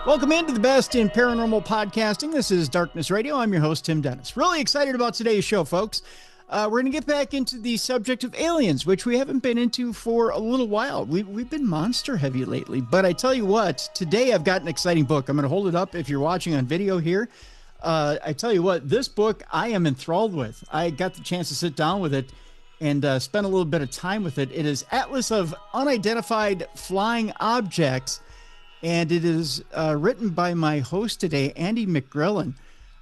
Welcome into the best in paranormal podcasting. This is Darkness Radio. I'm your host, Tim Dennis. Really excited about today's show, folks. We're going to get back into the subject of aliens, which we haven't been into for a little while. We've been monster heavy lately, but I tell you what, today I've got an exciting book. I'm going to hold it up if you're watching on video here. I tell you what, this book I am enthralled with. I got the chance to sit down with it and spend a little bit of time with it. It is Atlas of Unidentified Flying Objects. And it is written by my host today, Andy McGrillen.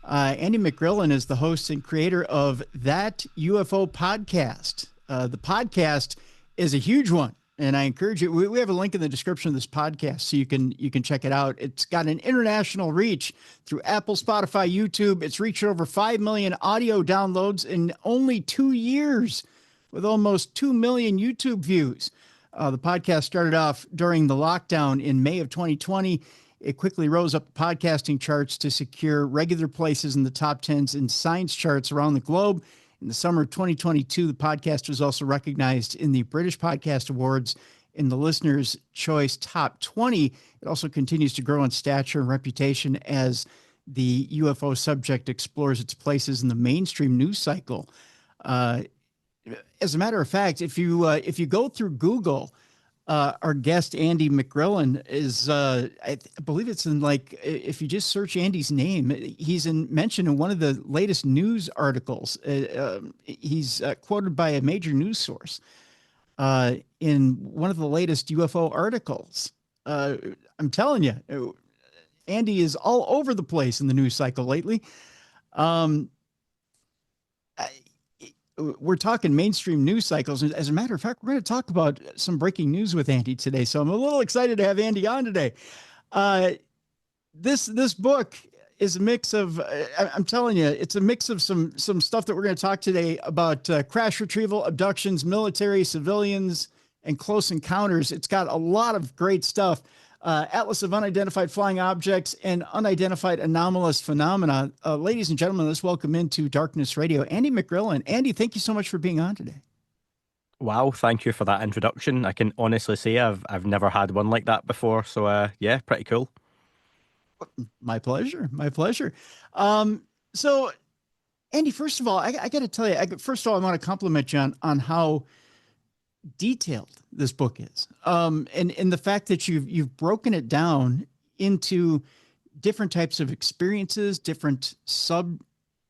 Andy McGrillen is the host and creator of That UFO Podcast. The podcast is a huge one, and I encourage you. We have a link in the description of this podcast, so you can check it out. It's got an international reach through Apple, Spotify, YouTube. It's reached over 5 million audio downloads in only 2 years, with almost 2 million YouTube views. The podcast started off during the lockdown in May of 2020. It quickly rose up the podcasting charts to secure regular places in the top 10s in science charts around the globe. In the summer of 2022, the podcast was also recognized in the British Podcast Awards in the Listener's Choice Top 20. It also continues to grow in stature and reputation as the UFO subject explores its places in the mainstream news cycle. As a matter of fact, if you go through Google, our guest Andy McGrillen is, I believe it's in if you just search Andy's name, he's mentioned in one of the latest news articles. He's quoted by a major news source in one of the latest UFO articles. I'm telling you, Andy is all over the place in the news cycle lately. We're talking mainstream news cycles. As a matter of fact, we're going to talk about some breaking news with Andy today. So I'm a little excited to have Andy on today. This book is a mix of, I'm telling you, it's a mix of some stuff that we're going to talk today about crash retrieval, abductions, military, civilians, and close encounters. It's got a lot of great stuff. Atlas of Unidentified Flying Objects and Unidentified Anomalous Phenomena. Ladies and gentlemen, let's welcome into Darkness Radio, Andy McGrillen. Andy, thank you so much for being on today. Wow, thank you for that introduction. I can honestly say I've never had one like that before. So yeah, pretty cool. My pleasure. My pleasure. So Andy, first of all, I got to tell you, I want to compliment you on how detailed this book is, and the fact that you've broken it down into different types of experiences, different sub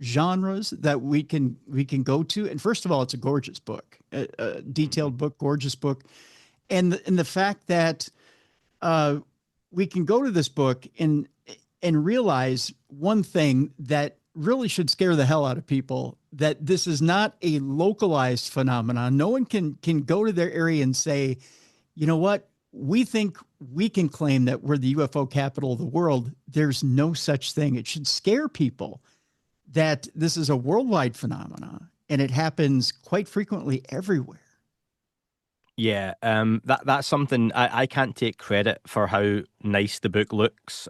genres that we can go to. And first of all, it's a gorgeous book, a detailed book, gorgeous book, and the fact that we can go to this book and realize one thing that really should scare the hell out of people, that this is not a localized phenomenon. No one can go to their area and say, you know what, we think we can claim that we're the UFO capital of the world. There's no such thing. It should scare people that this is a worldwide phenomenon and it happens quite frequently everywhere. Yeah, that's something I can't take credit for how nice the book looks.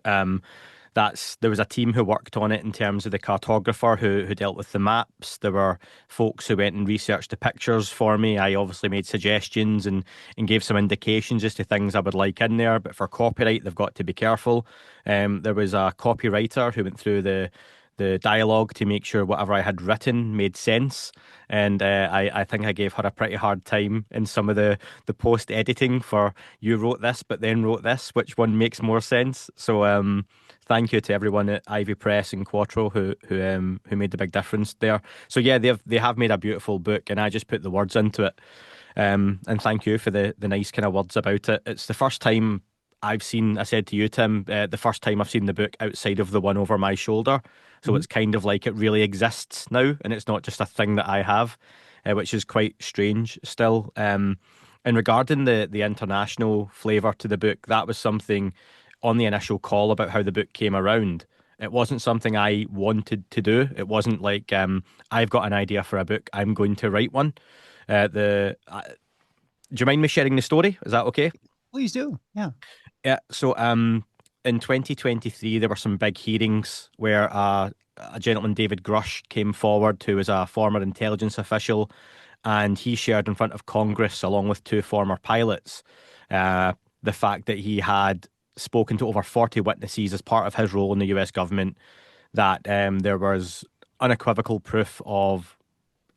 There was a team who worked on it in terms of the cartographer who dealt with the maps. There were folks who went and researched the pictures for me. I obviously made suggestions and gave some indications as to things I would like in there. But for copyright, they've got to be careful. There was a copywriter who went through the dialogue to make sure whatever I had written made sense. And I think I gave her a pretty hard time in some of the post editing for, you wrote this but then wrote this, which one makes more sense? So thank you to everyone at Ivy Press and Quattro who made the big difference there. So yeah, they have made a beautiful book, and I just put the words into it. And thank you for the nice kind of words about it. It's the first time I said to you, Tim, the first time I've seen the book outside of the one over my shoulder. So It's kind of like it really exists now, and it's not just a thing that I have, which is quite strange still. And regarding the international flavour to the book, that was something on the initial call about how the book came around. It wasn't something I wanted to do. It wasn't like, I've got an idea for a book, I'm going to write one. Do you mind me sharing the story? Is that okay? Please do. Yeah. Yeah. So in 2023, there were some big hearings where a gentleman, Davidgrusch, came forward, who was a former intelligence official, and he shared in front of Congress, along with two former pilots, the fact that he had spoken to over 40 witnesses as part of his role in the US government that there was unequivocal proof of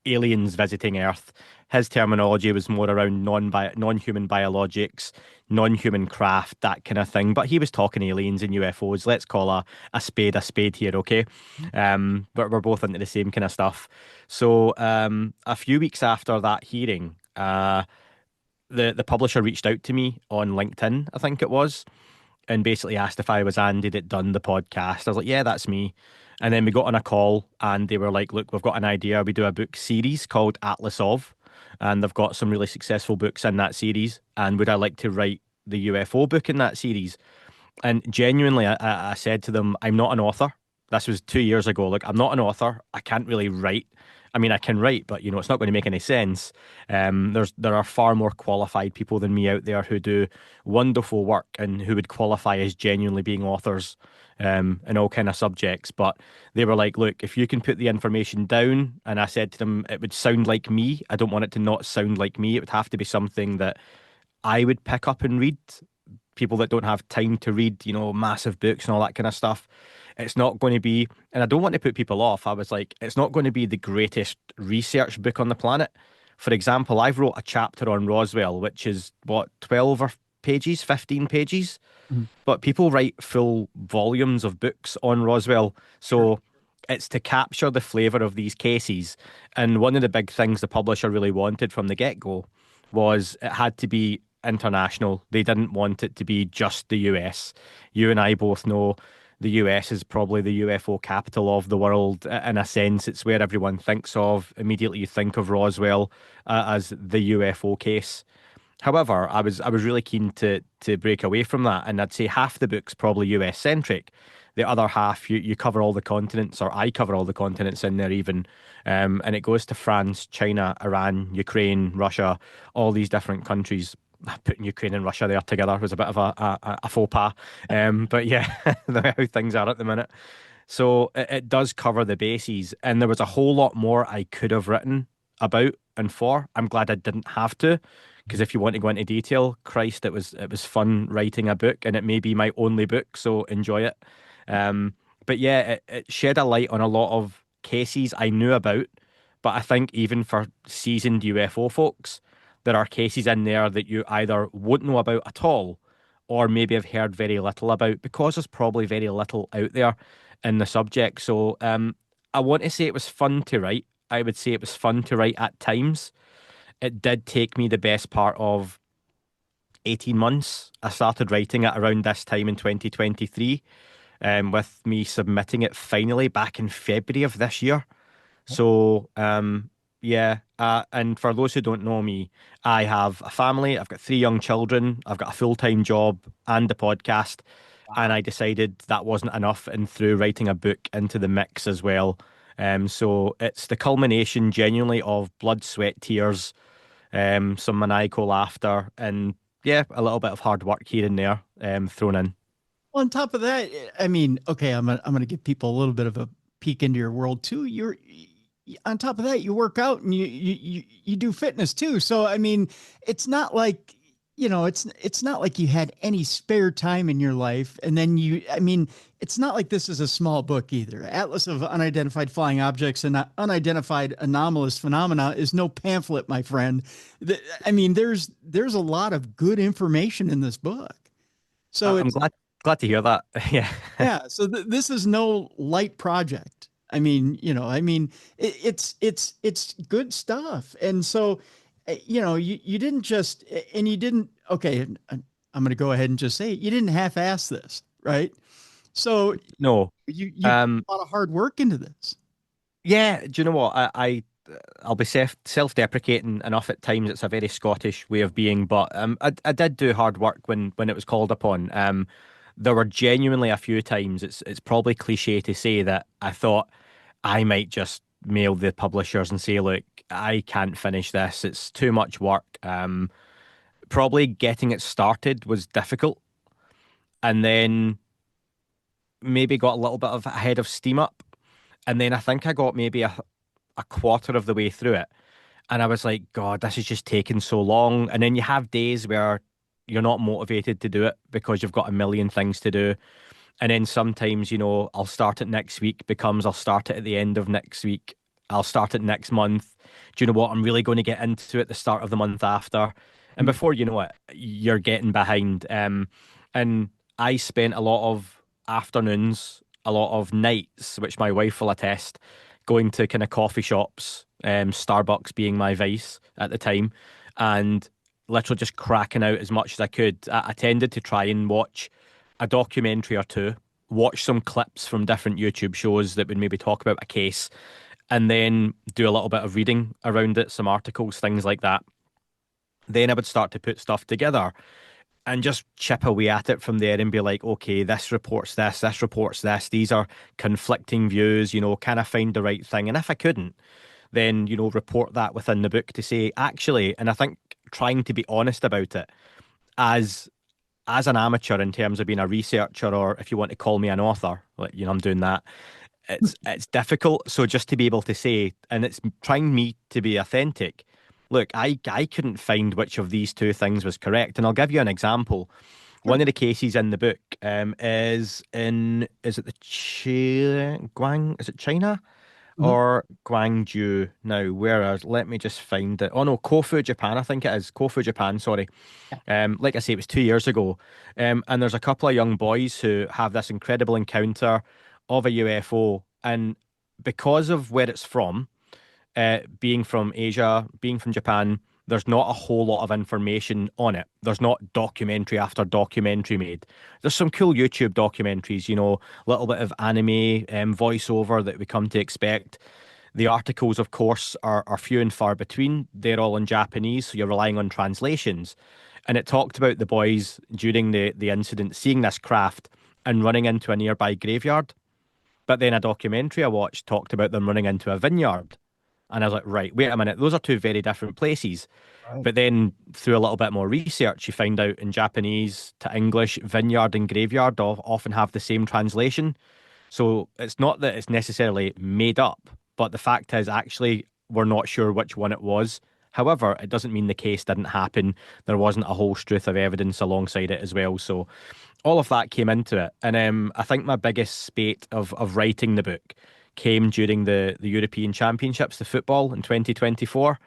aliens visiting Earth. His terminology was more around non-human biologics, non-human craft, that kind of thing. But he was talking aliens and UFOs. Let's call a spade here, okay? But we're both into the same kind of stuff. So a few weeks after that hearing, the publisher reached out to me on LinkedIn, I think it was, and basically asked if I was Andy that done the podcast. I was like, yeah, that's me. And then we got on a call and they were like, look, we've got an idea. We do a book series called Atlas of, and they've got some really successful books in that series. And would I like to write the UFO book in that series? And genuinely, I said to them, I'm not an author. This was 2 years ago. Like, I'm not an author. I can't really write. I mean, I can write, but it's not going to make any sense. There are far more qualified people than me out there who do wonderful work and who would qualify as genuinely being authors in all kind of subjects. But they were like, look, if you can put the information down, and I said to them, it would sound like me. I don't want it to not sound like me. It would have to be something that I would pick up and read. People that don't have time to read, massive books and all that kind of stuff. It's not going to be, and I don't want to put people off. I was like, it's not going to be the greatest research book on the planet. For example, I've wrote a chapter on Roswell, which is 12 or pages, 15 pages. Mhm. But people write full volumes of books on Roswell. So it's to capture the flavour of these cases. And one of the big things the publisher really wanted from the get-go was it had to be international. They didn't want it to be just the US. You and I both know the US is probably the UFO capital of the world. In a sense, it's where everyone thinks of. Immediately you think of Roswell as the UFO case. However, I was really keen to break away from that, and I'd say half the book's probably US centric. The other half, you cover all the continents, or I cover all the continents in there even, and it goes to France, China, Iran, Ukraine, Russia, all these different countries. Putting Ukraine and Russia there together was a bit of a faux pas, but yeah, the way how things are at the minute. So it does cover the bases, and there was a whole lot more I could have written about and for. I'm glad I didn't have to, because if you want to go into detail, Christ, it was fun writing a book, and it may be my only book, so enjoy it. But yeah, it shed a light on a lot of cases I knew about, but I think even for seasoned UFO folks, there are cases in there that you either won't know about at all, or maybe have heard very little about, because there's probably very little out there in the subject. So I want to say it was fun to write. I would say it was fun to write at times. It did take me the best part of 18 months. I started writing it around this time in 2023, with me submitting it finally back in February of this year. So, yeah. And for those who don't know me, I have a family. I've got 3 young children. I've got a full-time job and a podcast. And I decided that wasn't enough and threw writing a book into the mix as well. So it's the culmination genuinely of blood, sweat, tears, some maniacal laughter, and yeah, a little bit of hard work here and there, thrown in. Well, on top of that, I mean, okay, I'm gonna give people a little bit of a peek into your world too. You're on top of that, you work out and you do fitness too. So I mean, it's not like it's not like you had any spare time in your life, and then I mean, it's not like this is a small book either. Atlas of Unidentified Flying Objects and Unidentified Anomalous Phenomena is no pamphlet, my friend. I mean, there's a lot of good information in this book. So I'm glad to hear that. Yeah. yeah, so this is no light project. I mean, it's good stuff. And so, you didn't just, and you didn't, okay, I'm going to go ahead and just say it, you didn't half-ass this, right? So No. you put a lot of hard work into this. Yeah, do you know what? I'll be self-deprecating enough at times. It's a very Scottish way of being, but I did do hard work when it was called upon. There were genuinely a few times. It's probably cliche to say that I thought I might just mail the publishers and say, look, I can't finish this. It's too much work. Probably getting it started was difficult, and then maybe got a little bit of a head of steam up, and then I think I got maybe a quarter of the way through it, and I was like, God, this is just taking so long. And then you have days where you're not motivated to do it because you've got a million things to do. And then sometimes, I'll start it next week becomes I'll start it at the end of next week. I'll start it next month. Do you know what? I'm really going to get into it the start of the month after. And Mm. before you know it, you're getting behind. And I spent a lot of afternoons, a lot of nights, which my wife will attest, going to kind of coffee shops, Starbucks being my vice at the time, and literally just cracking out as much as I could. I tended to try and watch a documentary or two, watch some clips from different YouTube shows that would maybe talk about a case, and then do a little bit of reading around it, some articles, things like that. Then I would start to put stuff together and just chip away at it from there and be like, okay, this reports this, these are conflicting views, can I find the right thing? And if I couldn't, then, report that within the book to say, actually, and I think trying to be honest about it as an amateur in terms of being a researcher, or if you want to call me an author, like, I'm doing that. It's difficult. So just to be able to say, and it's trying me to be authentic. Look, I couldn't find which of these two things was correct, and I'll give you an example. Sure. One of the cases in the book is it the Guang? Is it China? Mhm. Or Gwangju. Now, let me just find it. Oh no, Kofu, Japan, I think it is. Kofu, Japan, sorry. Yeah. Like I say, it was 2 years ago. And there's a couple of young boys who have this incredible encounter of a UFO. And because of where it's from, being from Asia, being from Japan, there's not a whole lot of information on it. There's not documentary after documentary made. There's some cool YouTube documentaries, a little bit of anime voiceover that we come to expect. The articles, of course, are few and far between. They're all in Japanese, so you're relying on translations. And it talked about the boys during the incident seeing this craft and running into a nearby graveyard. But then a documentary I watched talked about them running into a vineyard. And I was like, right, wait a minute, those are two very different places. Right. But then through a little bit more research, you find out in Japanese to English, vineyard and graveyard often have the same translation. So it's not that it's necessarily made up, but the fact is actually we're not sure which one it was. However, it doesn't mean the case didn't happen. There wasn't a whole struth of evidence alongside it as well. So all of that came into it. And I think my biggest spate of writing the book came during the European Championships, the football in 2024,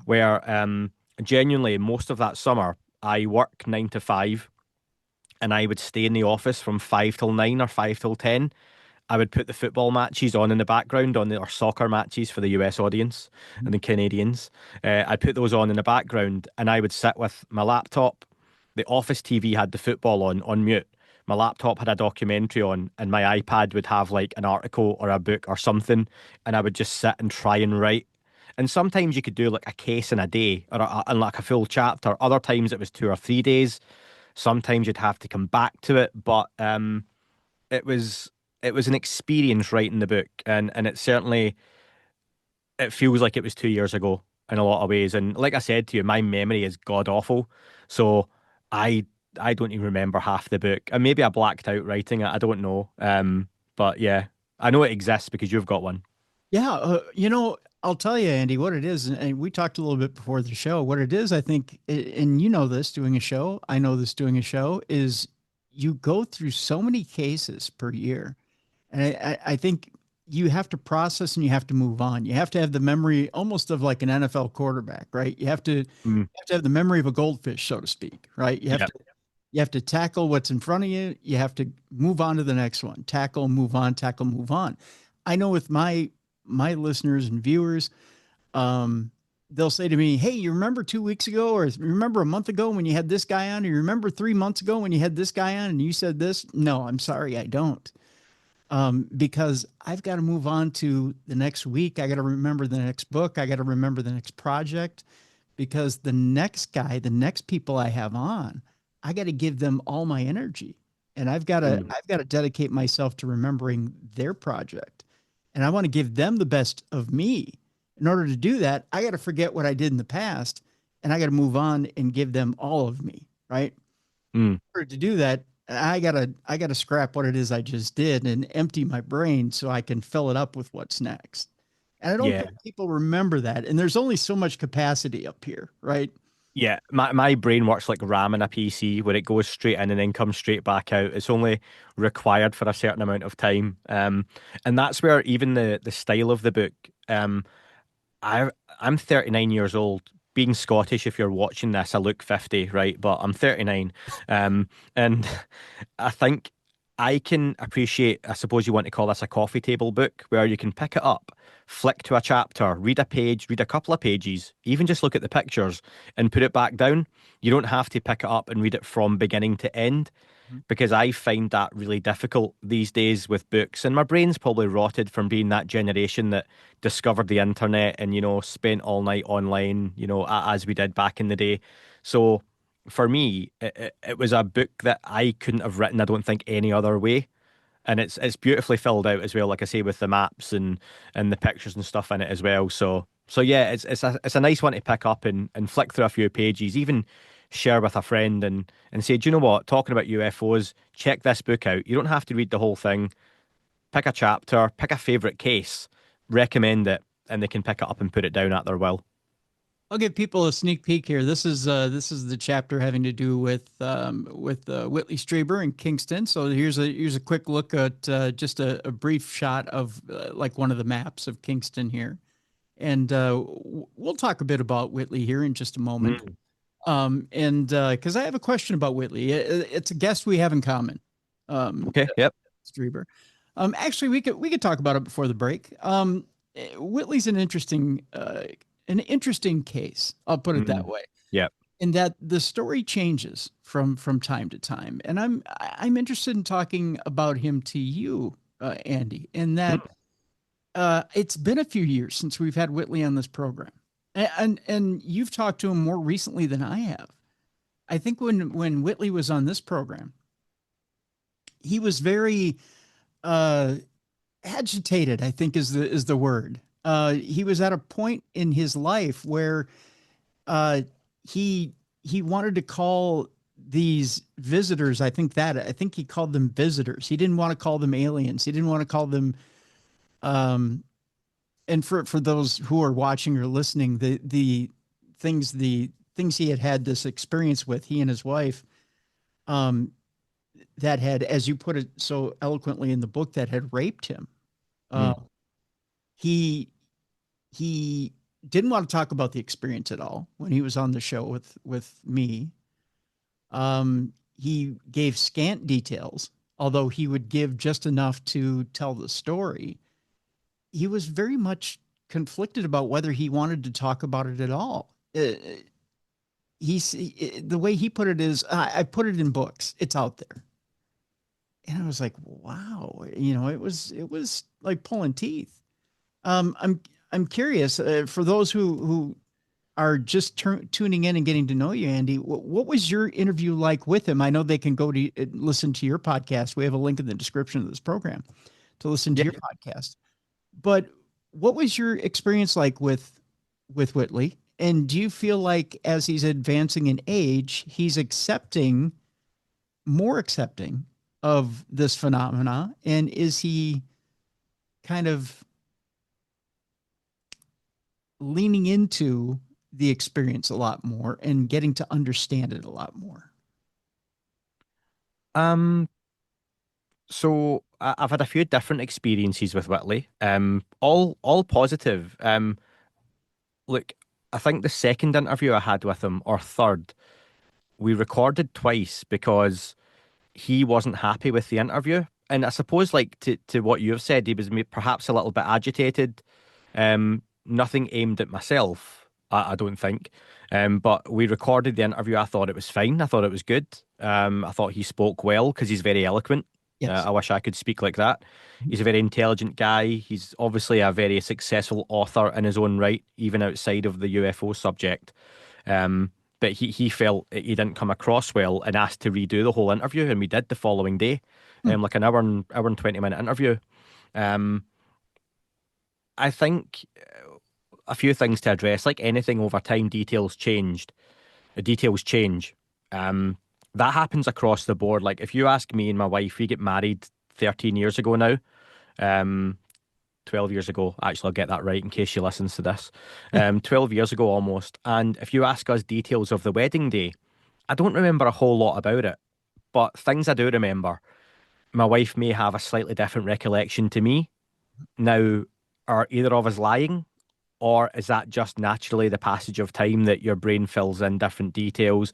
where genuinely most of that summer I work 9 to 5 and I would stay in the office from 5 till 9 or 5 till 10. I would put the football matches on in the background, or soccer matches for the US audience and the Canadians. I'd put those on in the background and I would sit with my laptop. The office TV had the football on mute. My laptop had a documentary on, and my iPad would have like an article or a book or something. And I would just sit and try and write. And sometimes you could do like a case in a day and like a full chapter. Other times it was 2 or 3 days. Sometimes you'd have to come back to it. But it was it was an experience writing the book, and it feels like it was 2 years ago in a lot of ways. And like I said to you, my memory is god awful, so I I don't even remember half the book, and maybe I blacked out writing it. I don't know. But yeah, I know it exists because you've got one. Yeah, I'll tell you, Andy, what it is, and we talked a little bit before the show. What it is, I think, and you know this doing a show, I know this doing a show, is you go through so many cases per year. And I think you have to process and you have to move on. You have to have the memory almost of like an NFL quarterback, right? Mm, You have to have the memory of a goldfish, so to speak, right? yeah. You have to tackle what's in front of you. You have to move on to the next one. Tackle, move on, tackle, move on. I know with my listeners and viewers, they'll say to me, "Hey, you remember 2 weeks ago, or remember a month ago when you had this guy on, or you remember 3 months ago when you had this guy on and you said this?" No, I'm sorry, I don't. Because I've got to move on to the next week. I got to remember the next book. I got to remember the next project, because the next guy, the next people I have on, I got to give them all my energy, and Mm, I've got to dedicate myself to remembering their project, and I want to give them the best of me. In order to do that, I got to forget what I did in the past, and I got to move on and give them all of me. Right? mm, Order to do that, I gotta scrap what it is I just did and empty my brain so I can fill it up with what's next. And I don't yeah. think people remember that. And there's only so much capacity up here, right? Yeah, my brain works like RAM in a PC where it goes straight in and then comes straight back out. It's only required for a certain amount of time. And that's where even the style of the book, I I'm 39 years old. Being Scottish, if you're watching this, I look 50, right? But I'm 39. And I think I can appreciate, I suppose you want to call this a coffee table book, where you can pick it up, flick to a chapter, read a page, read a couple of pages, even just look at the pictures and put it back down. You don't have to pick it up and read it from beginning to end, because I find that really difficult these days with books. And my brain's probably rotted from being that generation that discovered the internet and, spent all night online, as we did back in the day. So for me, it was a book that I couldn't have written, I don't think, any other way. And it's beautifully filled out as well, like I say, with the maps and the pictures and stuff in it as well. So yeah, it's a nice one to pick up and flick through a few pages, even share with a friend and say, do you know what? Talking about UFOs, check this book out. You don't have to read the whole thing. Pick a chapter, pick a favorite case, recommend it, and they can pick it up and put it down at their will. I'll give people a sneak peek here. This is the chapter having to do with whitleystreiber in Kingston. So here's a quick look at just a brief shot of like one of the maps of Kingston here, and we'll talk a bit about Whitley here in just a moment. Mm. And because I have a question about Whitley, it's a guest we have in common. Um, Okay. Yep. Strieber. Actually, we could talk about it before the break. Whitley's an interesting case. I'll put it that Mm. way. Yep. In that the story changes from time to time, and I'm interested in talking about him to you, Andy. In that it's been a few years since we've had Whitley on this program, and you've talked to him more recently than I have. I think when Whitley was on this program, he was very uh, agitated, I think is the word. He was at a point in his life where uh, he wanted to call these visitors. I think he called them visitors. He didn't want to call them aliens. He didn't want to call them. Um, and for those who are watching or listening, the things he had this experience with, he and his wife, um, that had, as you put it so eloquently in the book, that had raped him. Uh, Mm. he he didn't want to talk about the experience at all when he was on the show with me. He gave scant details, although he would give just enough to tell the story. He was very much conflicted about whether he wanted to talk about it at all. The way he put it is, I put it in books. It's out there. And I was like, wow, it was like pulling teeth. I'm curious, for those who are just tuning in and getting to know you, Andy. What was your interview like with him? I know they can go to listen to your podcast. We have a link in the description of this program to listen to Yeah. your podcast. But what was your experience like with Whitley? And do you feel like as he's advancing in age, he's more accepting of this phenomena? And is he kind of leaning into the experience a lot more and getting to understand it a lot more? Um, so I've had a few different experiences with Whitley. All positive. Look, I think the second interview I had with him, or third, we recorded twice because he wasn't happy with the interview. And I suppose, like to what you've said, he was perhaps a little bit agitated. Nothing aimed at myself, I don't think. But we recorded the interview. I thought it was fine. I thought it was good. I thought he spoke well because he's very eloquent. Yes. I wish I could speak like that. He's a very intelligent guy. He's obviously a very successful author in his own right, even outside of the UFO subject. Um, but he felt he didn't come across well and asked to redo the whole interview, and we did the following day, Hmm. like an hour and 20-minute interview. Um, I think a few things to address. Like anything over time, details changed. The details change. Um, that happens across the board. Like if you ask me and my wife, we get married 13 years ago now. Um, 12 years ago. Actually, I'll get that right in case she listens to this. 12 years ago almost. And if you ask us details of the wedding day, I don't remember a whole lot about it. But things I do remember, my wife may have a slightly different recollection to me. Now, are either of us lying? Or is that just naturally the passage of time that your brain fills in different details?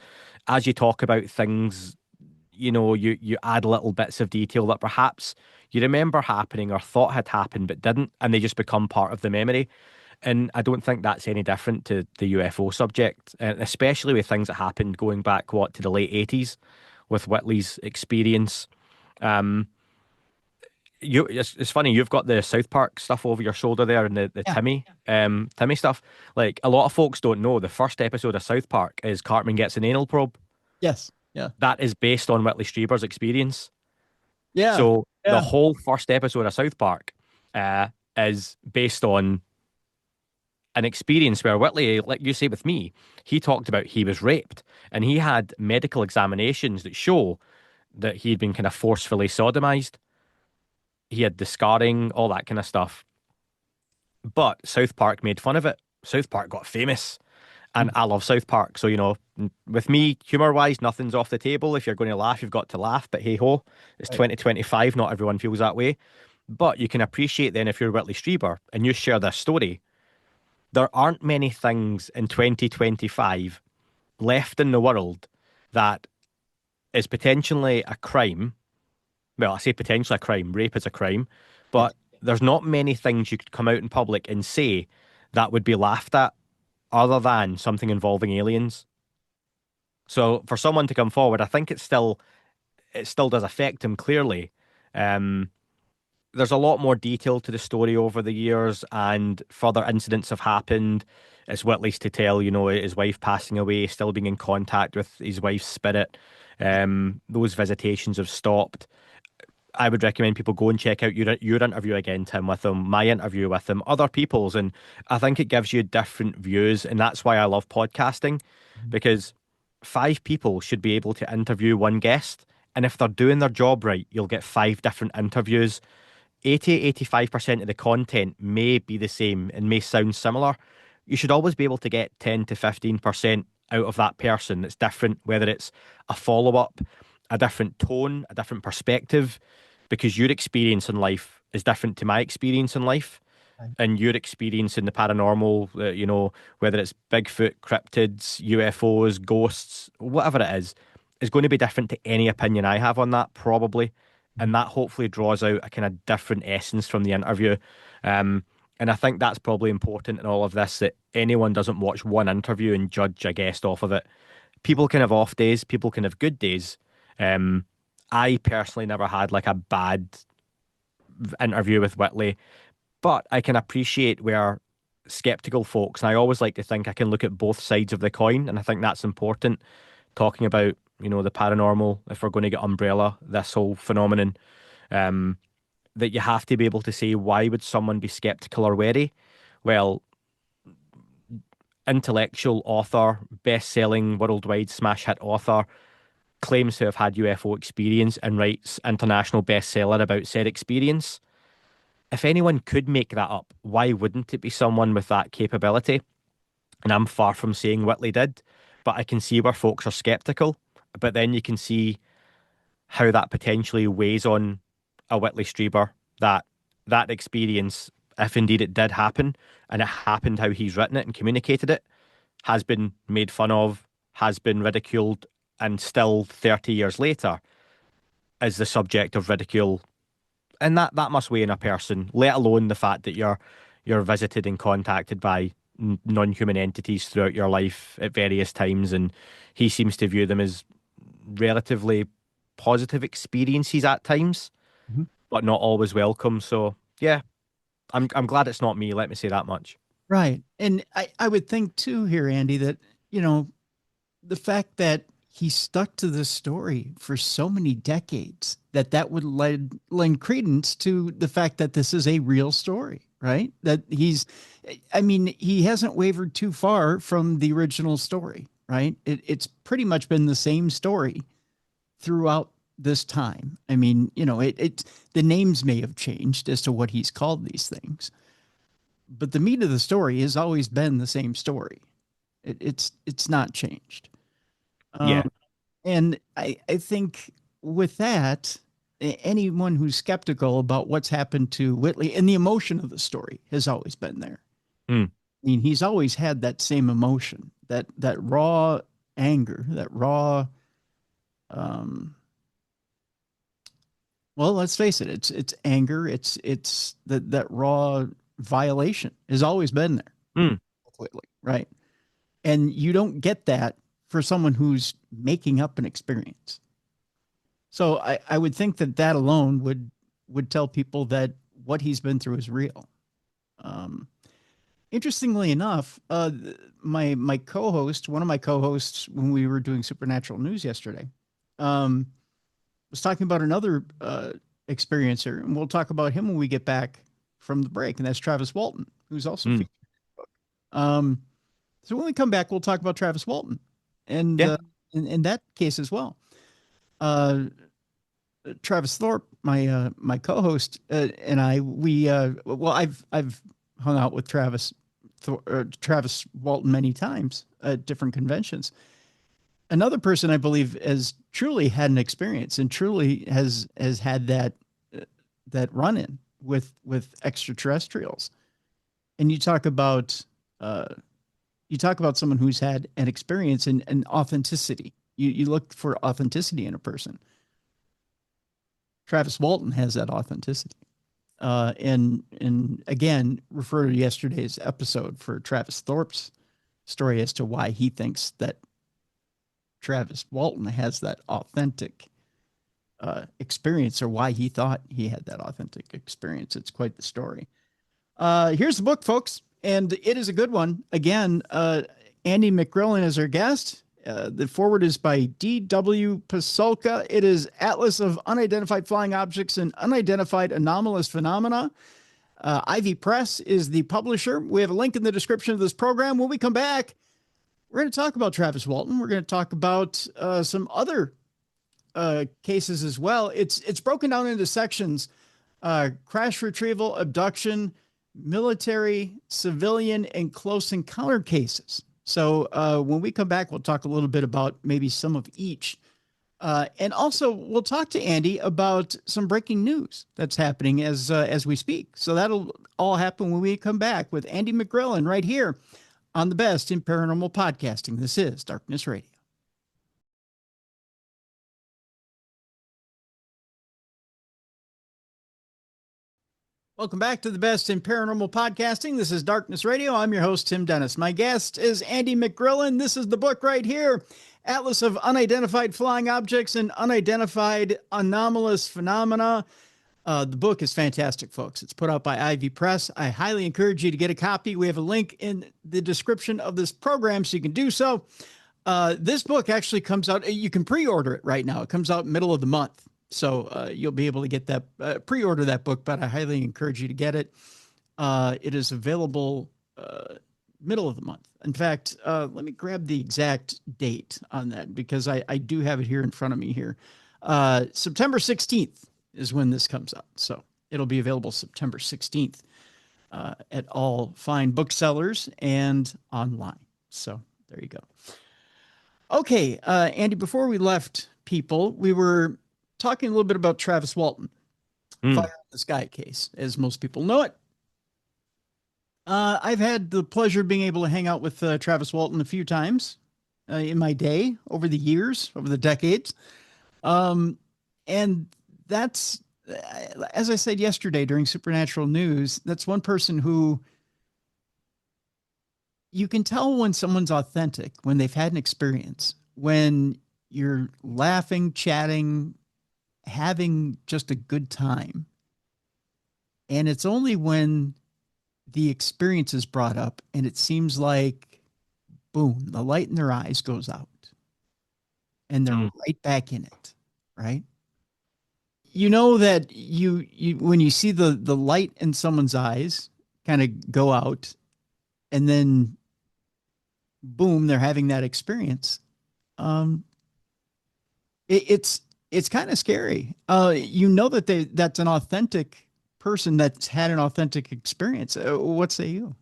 As you talk about things, you add little bits of detail that perhaps you remember happening or thought had happened but didn't, and they just become part of the memory. And I don't think that's any different to the UFO subject, and especially with things that happened going back, to the late 80s with Whitley's experience. Um, it's funny, you've got the South Park stuff over your shoulder there and the Yeah. Timmy stuff. Like, a lot of folks don't know the first episode of South Park is Cartman gets an anal probe. Yes. Yeah. That is based on Whitley Strieber's experience. Yeah. So the Yeah. whole first episode of South Park is based on an experience where Whitley, like you say with me, he talked about he was raped and he had medical examinations that show that he'd been kind of forcefully sodomized. He had the scarring, all that kind of stuff. But South Park made fun of it. South Park got famous. And I love South Park. So, with me, humor wise, nothing's off the table. If you're going to laugh, you've got to laugh. But hey ho, it's Right. 2025. Not everyone feels that way. But you can appreciate then if you're Whitley Strieber and you share this story, there aren't many things in 2025 left in the world that is potentially a crime. Well, I say potentially a crime. Rape is a crime. Yes. But there's not many things you could come out in public and say that would be laughed at other than something involving aliens. So for someone to come forward, I think it still does affect him clearly. Um, there's a lot more detail to the story over the years, and further incidents have happened. It's Whitley's to tell, his wife passing away, still being in contact with his wife's spirit. Those visitations have stopped. I would recommend people go and check out your interview again, Tim, with him, my interview with him, other people's, and I think it gives you different views, and that's why I love podcasting, because 5 people should be able to interview one guest, and if they're doing their job right, you'll get 5 different interviews. 85% of the content may be the same and may sound similar. You should always be able to get 10 to 15% out of that person that's different, whether it's a follow-up, a different tone, a different perspective, because your experience in life is different to my experience in life. Right. And your experience in the paranormal, whether it's Bigfoot, cryptids, UFOs, ghosts, whatever it is going to be different to any opinion I have on that, probably. And that hopefully draws out a kind of different essence from the interview. And I think that's probably important in all of this, that anyone doesn't watch one interview and judge a guest off of it. People can have off days, people can have good days. I personally never had like a bad interview with Whitley, but I can appreciate where skeptical folks, and I always like to think I can look at both sides of the coin, and I think that's important. Talking about, the paranormal, if we're going to get umbrella, this whole phenomenon, that you have to be able to say, why would someone be skeptical or wary? Well, intellectual author, best-selling, worldwide smash hit author, claims to have had UFO experience and writes international bestseller about said experience. If anyone could make that up, why wouldn't it be someone with that capability? And I'm far from saying Whitley did, but I can see where folks are skeptical. But then you can see how that potentially weighs on a Whitley Strieber, that experience, if indeed it did happen, and it happened how he's written it and communicated it, has been made fun of, has been ridiculed, and still 30 years later is the subject of ridicule. And that must weigh in a person, let alone the fact that you're visited and contacted by non-human entities throughout your life at various times, and he seems to view them as relatively positive experiences at times, Mhm. but not always welcome. So yeah, I'm glad it's not me. Let me say that much. Right. And I would think too here, Andy, that, the fact that he stuck to this story for so many decades, that would lend credence to the fact that this is a real story, right? That he hasn't wavered too far from the original story, right? It's pretty much been the same story throughout this time. I mean, the names may have changed as to what he's called these things, but the meat of the story has always been the same story. It's not changed. Yeah. And I think with that, anyone who's skeptical about what's happened to Whitley and the emotion of the story has always been there. Mm. I mean, he's always had that same emotion, that raw anger, that raw, um, well, let's face it, it's anger, it's that raw violation has always been there Mm. completely, right? And you don't get that for someone who's making up an experience. So I would think that alone would tell people that what he's been through is real. Um, Interestingly enough, my co-host, one of my co-hosts, when we were doing Supernatural News yesterday, um, was talking about another experiencer, and we'll talk about him when we get back from the break, and that's Travis Walton, who's also featured in the book. So when we come back, we'll talk about Travis Walton, and Yeah. in that case as well. Uh, Travis Thorpe, my co-host, and I, I've hung out with Travis Walton many times at different conventions. Another person I believe has truly had an experience and truly has had that run in with extraterrestrials. And uh, you talk about someone who's had an experience and authenticity. You look for authenticity in a person. Travis Walton has that authenticity. And again, refer to yesterday's episode for Travis Thorpe's story as to why he thinks that Travis Walton has that authentic experience, or why he thought he had that authentic experience. It's quite the story. Here's the book, folks, and it is a good one. Again, Andy McGrillen is our guest. The foreword is by D.W. Pasulka. It is Atlas of Unidentified Flying Objects and Unidentified Anomalous Phenomena. Ivy Press is the publisher. We have a link in the description of this program. When we come back, we're going to talk about Travis Walton. We're going to talk about some other cases as well. It's broken down into sections: crash retrieval, abduction, military, civilian, and close encounter cases. So when we come back, we'll talk a little bit about maybe some of each. And also, we'll talk to Andy about some breaking news that's happening as we speak. So that'll all happen when we come back with Andy McGrillen right here on the best in paranormal podcasting. This is Darkness Radio. Welcome back to the best in paranormal podcasting. This is Darkness Radio. I'm your host, Tim Dennis. My guest is Andy McGrillen. This is the book right here, Atlas of Unidentified Flying Objects and Unidentified Anomalous Phenomena. The book is fantastic, folks. It's put out by Ivy Press. I highly encourage you to get a copy. We have a link in the description of this program so you can do so. This book actually comes out, you can pre-order it right now. It comes out middle of the month. So you'll be able to get that, pre-order that book, but I highly encourage you to get it. It is available middle of the month. In fact, let me grab the exact date on that, because I do have it here in front of me here. September 16th is when this comes out. So it'll be available September 16th at all fine booksellers and online. So there you go. Okay, Andy, before we left people, we were talking a little bit about Travis Walton, Fire in the Sky case, as most people know it. I've had the pleasure of being able to hang out with Travis Walton a few times in my day, over the years, over the decades. And that's, as I said yesterday during Supernatural News, that's one person who you can tell when someone's authentic, when they've had an experience, when you're laughing, chatting, having just a good time. And it's only when the experience is brought up and it seems like, boom, the light in their eyes goes out and they're right back in it, right? You know that you when you see the light in someone's eyes kind of go out, and then boom, they're having that experience. It's it's kind of scary. That that's an authentic person that's had an authentic experience. What say you?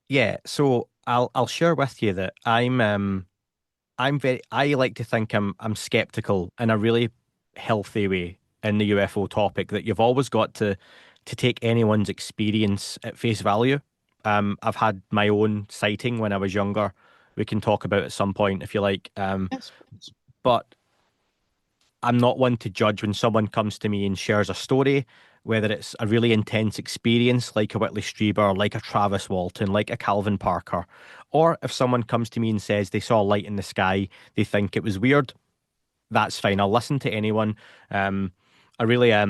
Yeah, so I'll share with you that I'm very I like to think I'm skeptical in a really healthy way in the UFO topic, that you've always got to take anyone's experience at face value. I've had my own sighting when I was younger. We can talk about at some point if you like. Yes, please. But I'm not one to judge when someone comes to me and shares a story, whether it's a really intense experience like a whitleystreiber, like a Travis Walton, like a Calvin Parker, or if someone comes to me and says they saw a light in the sky, they think it was weird. That's fine. I'll listen to anyone. Um, a really a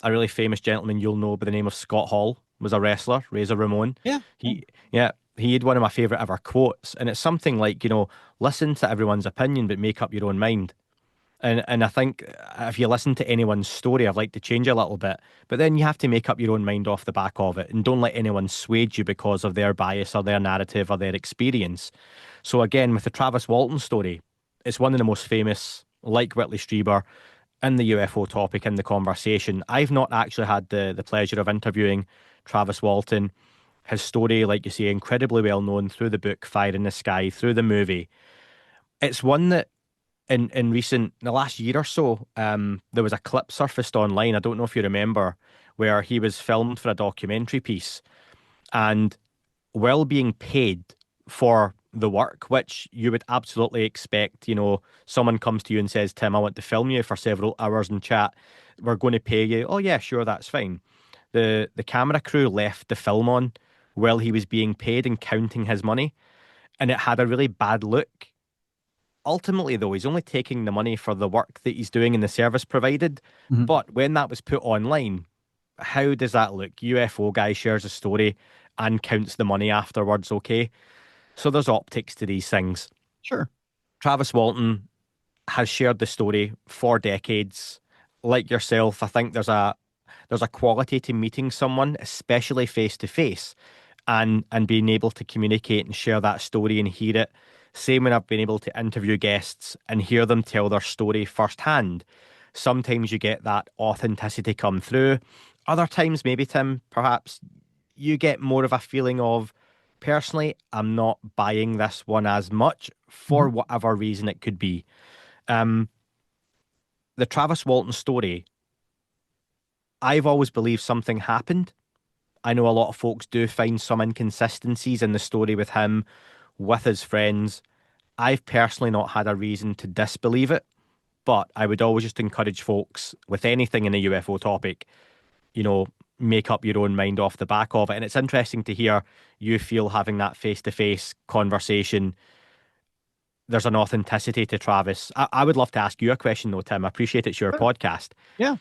really famous gentleman you'll know by the name of Scott Hall was a wrestler, Razor Ramon. Yeah. Yeah. He yeah, he had one of my favorite ever quotes, and it's something like, listen to everyone's opinion, but make up your own mind. And I think if you listen to anyone's story, I'd like to change a little bit, but then you have to make up your own mind off the back of it, and don't let anyone sway you because of their bias or their narrative or their experience. So again, with the Travis Walton story, it's one of the most famous, like Whitley Strieber, in the UFO topic in the conversation. I've not actually had the pleasure of interviewing Travis Walton. His story, like you say, incredibly well known through the book Fire in the Sky, through the movie. It's one that the last year or so, there was a clip surfaced online. I don't know if you remember, where he was filmed for a documentary piece, and while being paid for the work, which you would absolutely expect, someone comes to you and says, Tim, I want to film you for several hours and chat. We're going to pay you. Oh yeah, sure, that's fine. The camera crew left the film on while he was being paid and counting his money, and it had a really bad look. Ultimately, though, he's only taking the money for the work that he's doing and the service provided. Mhm. But when that was put online, how does that look? UFO guy shares a story and counts the money afterwards, okay? So there's optics to these things. Sure. Travis Walton has shared the story for decades. Like yourself, I think there's a quality to meeting someone, especially face to face, and being able to communicate and share that story and hear it. Same when I've been able to interview guests and hear them tell their story firsthand. Sometimes you get that authenticity come through. Other times, maybe, Tim, perhaps you get more of a feeling of, personally, I'm not buying this one as much Mhm. for whatever reason it could be. Um, the Travis Walton story, I've always believed something happened. I know a lot of folks do find some inconsistencies in the story with him, with his friends. I've personally not had a reason to disbelieve it, but I would always just encourage folks with anything in the UFO topic, you know, make up your own mind off the back of it. And it's interesting to hear you feel having that face to face conversation. There's an authenticity to Travis. I would love to ask you a question though, Tim. I appreciate it's your Sure. podcast. Yeah.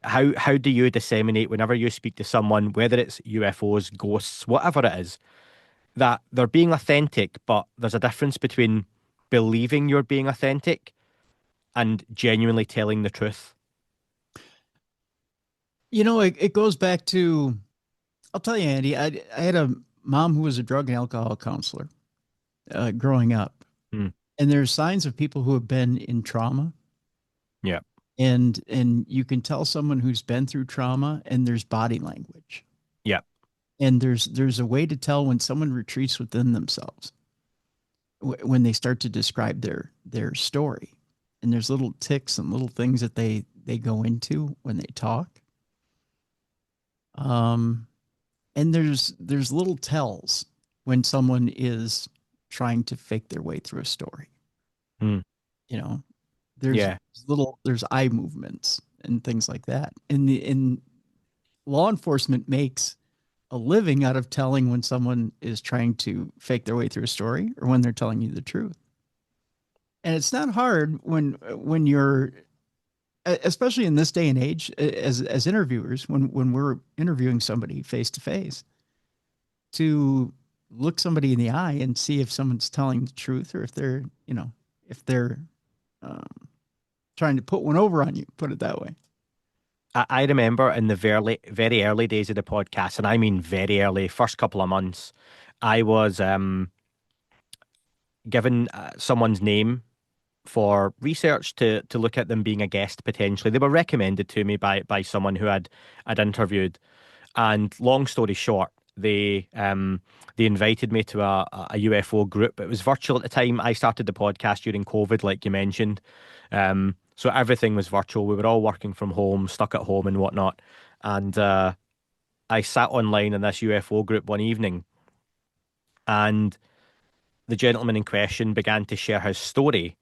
How do you disseminate whenever you speak to someone, whether it's UFOs, ghosts, whatever it is, that they're being authentic, but there's a difference between believing you're being authentic and genuinely telling the truth? It goes back to, I'll tell you, Andy, I had a mom who was a drug and alcohol counselor growing up. Mm, And there's signs of people who have been in trauma. yeah, And you can tell someone who's been through trauma, and there's body language. yeah, And there's a way to tell when someone retreats within themselves when they start to describe their story. And there's little ticks and little things that they go into when they talk. Um, and there's little tells when someone is trying to fake their way through a story. mm, You know, there's yeah. there's eye movements and things like that. In law enforcement makes a living out of telling when someone is trying to fake their way through a story or when they're telling you the truth. And it's not hard when you're, especially in this day and age, as interviewers, when we're interviewing somebody face to face, to look somebody in the eye and see if someone's telling the truth or if they're um, trying to put one over on you. Put it that way. I remember in the very early days of the podcast, and I mean very early, first couple of months, I was given someone's name for research to look at them being a guest potentially. They were recommended to me by someone who I'd interviewed. And long story short, they invited me to a UFO group. It was virtual at the time. I started the podcast during COVID, like you mentioned. So everything was virtual. We were all working from home, stuck at home and whatnot. And I sat online in this UFO group one evening, and the gentleman in question began to share his story.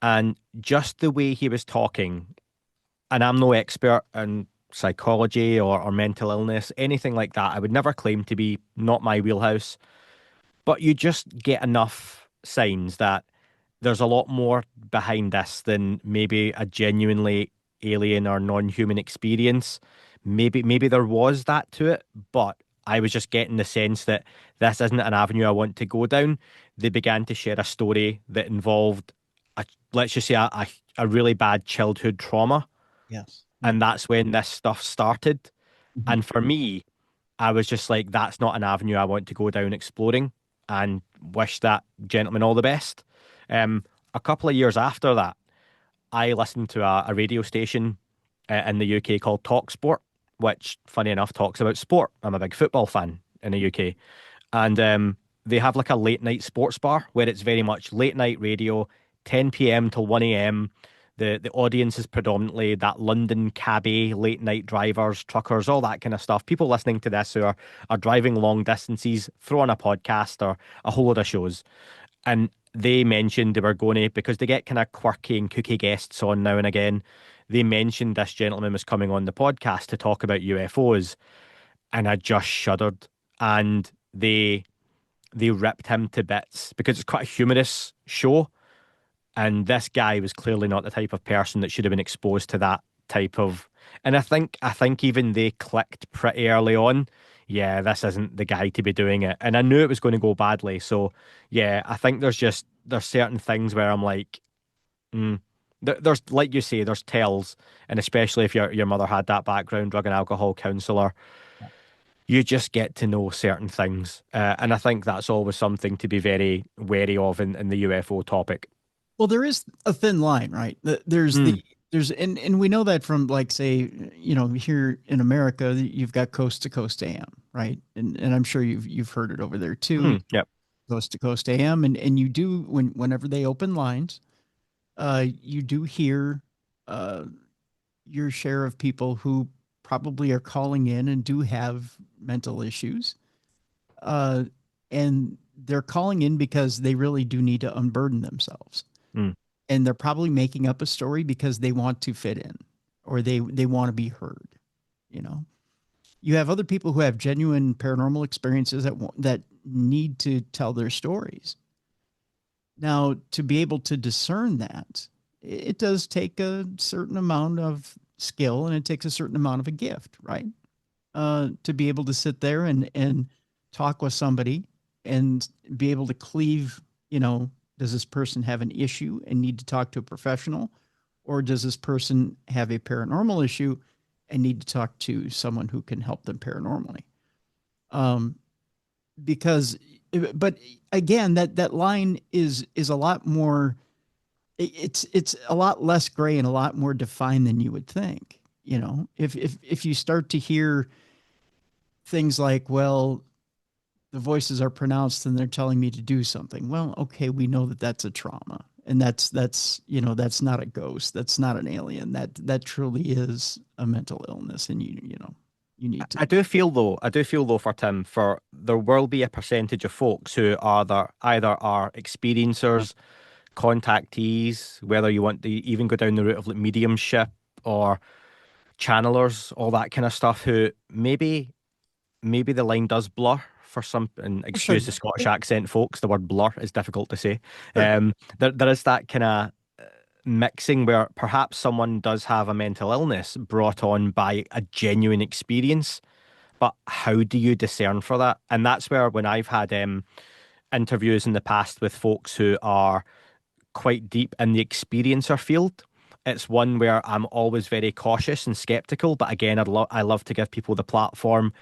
And just the way he was talking, and I'm no expert in psychology or mental illness, anything like that. I would never claim to be, not my wheelhouse, but you just get enough signs that there's a lot more behind this than maybe a genuinely alien or non-human experience. Maybe there was that to it, but I was just getting the sense that this isn't an avenue I want to go down. They began to share a story that involved, let's just say, a really bad childhood trauma. Yes. And that's when this stuff started. Mhm. And for me, I was just like, that's not an avenue I want to go down exploring, and wish that gentleman all the best. A couple of years after that, I listened to a radio station in the UK called TalkSport, which, funny enough, talks about sport. I'm a big football fan in the UK. And they have like a late night sports bar where it's very much late night radio, 10 p.m. till 1 a.m. The audience is predominantly that London cabbie, late night drivers, truckers, all that kind of stuff. People listening to this who are driving long distances, throw on a podcast or a whole lot of shows. And they mentioned they were going to, because they get kind of quirky and kooky guests on now and again, they mentioned this gentleman was coming on the podcast to talk about UFOs. And I just shuddered. And they ripped him to bits because it's quite a humorous show. And this guy was clearly not the type of person that should have been exposed to that type of. And I think even they clicked pretty early on. Yeah, this isn't the guy to be doing it. And I knew it was going to go badly. So yeah, I think there's certain things where I'm like, there's, like you say, there's tells, and especially if your mother had that background, drug and alcohol counselor, you just get to know certain things. And I think that's always something to be very wary of in the UFO topic. Well, there is a thin line, right? Mm, And we know that from, like, say, here in America, you've got coast to coast AM, right? And I'm sure you've heard it over there too, yep. coast to coast AM, and you do, whenever they open lines, you do hear uh your share of people who probably are calling in and do have mental issues. Uh and they're calling in because they really do need to unburden themselves, Mm, and they're probably making up a story because they want to fit in, or they want to be heard. You know, you have other people who have genuine paranormal experiences that need to tell their stories. Now, to be able to discern that, it does take a certain amount of skill, and it takes a certain amount of a gift, right? To be able to sit there and talk with somebody and be able to cleave, does this person have an issue and need to talk to a professional? Or does this person have a paranormal issue and need to talk to someone who can help them paranormally? Um, because, but again, that line is a lot more. It's a lot less gray and a lot more defined than you would think. If you start to hear things like, well, the voices are pronounced and they're telling me to do something. Well, okay, we know that that's a trauma, and that's not a ghost, that's not an alien. That truly is a mental illness, and you need to. I do feel though for Tim, for there will be a percentage of folks who are either are experiencers, contactees, whether you want to even go down the route of like mediumship or channelers, all that kind of stuff, who maybe the line does blur for some, and Oh, sure. excuse the Scottish accent, folks, the word blur is difficult to say. Sure. There is that kind of mixing where perhaps someone does have a mental illness brought on by a genuine experience, but how do you discern for that? And that's where, when I've had interviews in the past with folks who are quite deep in the experiencer field, it's one where I'm always very cautious and skeptical. But again, I love to give people the platform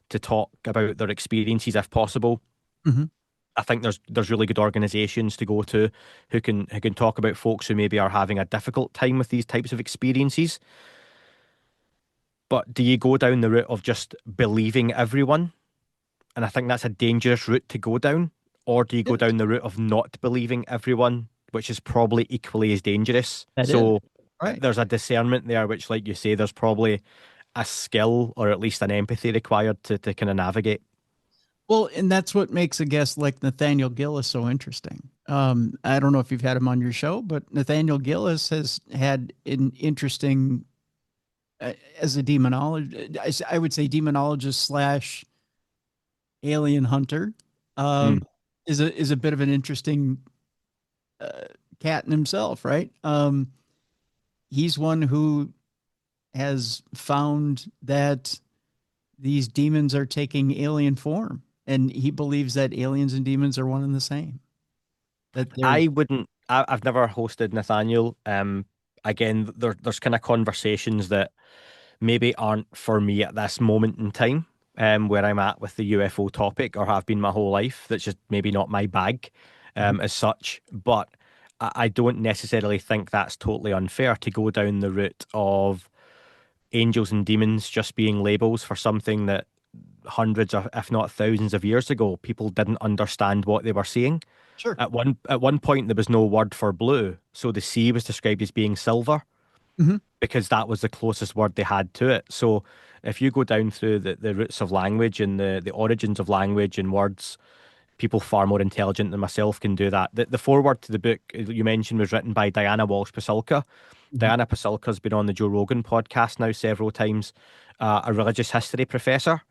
to talk about their experiences if possible. Mhm. I think there's really good organisations to go to who can talk about folks who maybe are having a difficult time with these types of experiences. But do you go down the route of just believing everyone? And I think that's a dangerous route to go down. Or do you go Yes, down the route of not believing everyone, which is probably equally as dangerous? that is So right. there's a discernment there, which, like you say, there's probably a skill or at least an empathy required to kind of navigate. Well, and that's what makes a guest like Nathaniel Gillis so interesting. I don't know if you've had him on your show, but Nathaniel Gillis has had an interesting, as a demonologist, I would say demonologist slash alien hunter, Mm. um, is a bit of an interesting uh, cat in himself, right? He's one who has found that these demons are taking alien form, and he believes that aliens and demons are one and the same. That they're I wouldn't. I've never hosted Nathaniel. Again, there's kind of conversations that maybe aren't for me at this moment in time, where I'm at with the UFO topic, or have been my whole life. That's just maybe not my bag, as such. But I don't necessarily think that's totally unfair to go down the route of angels and demons just being labels for something that hundreds of, if not thousands of years ago, people didn't understand what they were seeing. sure. At one point there was no word for blue, so the sea was described as being silver Hmm. because that was the closest word they had to it. So if you go down through the roots of language and the origins of language and words, people far more intelligent than myself can do that. The foreword to the book you mentioned was written by Diana Walsh Pasulka. Hmm. Diana Pasulka's been on the Joe Rogan podcast now several times, a religious history professor.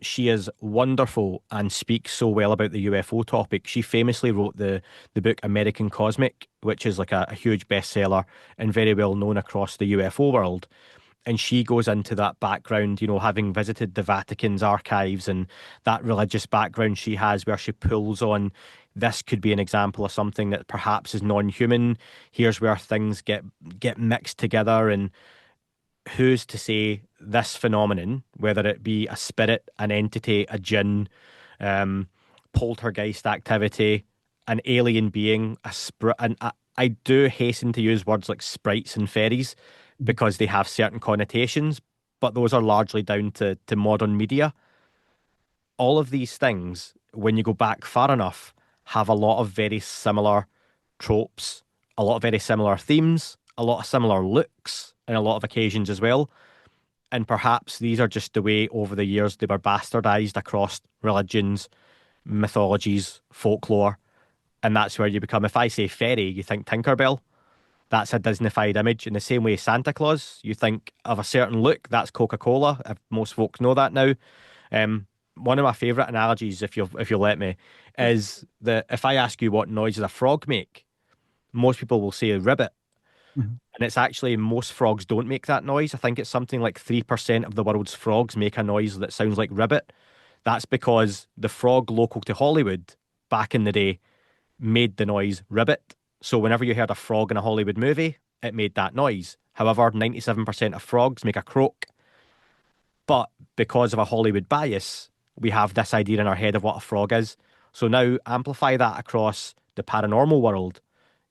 She is wonderful and speaks so well about the UFO topic. She famously wrote the book American Cosmic, which is like a huge bestseller and very well known across the UFO world. And she goes into that background, having visited the Vatican's archives and that religious background she has, where she pulls on this could be an example of something that perhaps is non-human. Here's where things get mixed together, and who's to say this phenomenon, whether it be a spirit, an entity, a jinn, um, poltergeist activity, an alien being, and I do hasten to use words like sprites and fairies because they have certain connotations, but those are largely down to modern media. All of these things, when you go back far enough, have a lot of very similar tropes, a lot of very similar themes, a lot of similar looks, and a lot of occasions as well. And perhaps these are just the way over the years they were bastardized across religions, mythologies, folklore. And that's where you become, if I say fairy, you think Tinkerbell. That's a Disneyfied image. In the same way, Santa Claus, you think of a certain look, that's Coca-Cola. If most folks know that now. Um, One of my favourite analogies, if you'll let me, Sure. is that if I ask you what noise does a frog make, most people will say a ribbit. Mhm. And it's actually most frogs don't make that noise. I think it's something like 3% of the world's frogs make a noise that sounds like ribbit. That's because the frog local to Hollywood back in the day made the noise ribbit. So whenever you heard a frog in a Hollywood movie, it made that noise. However, 97% of frogs make a croak. But because of a Hollywood bias, we have this idea in our head of what a frog is. So now amplify that across the paranormal world,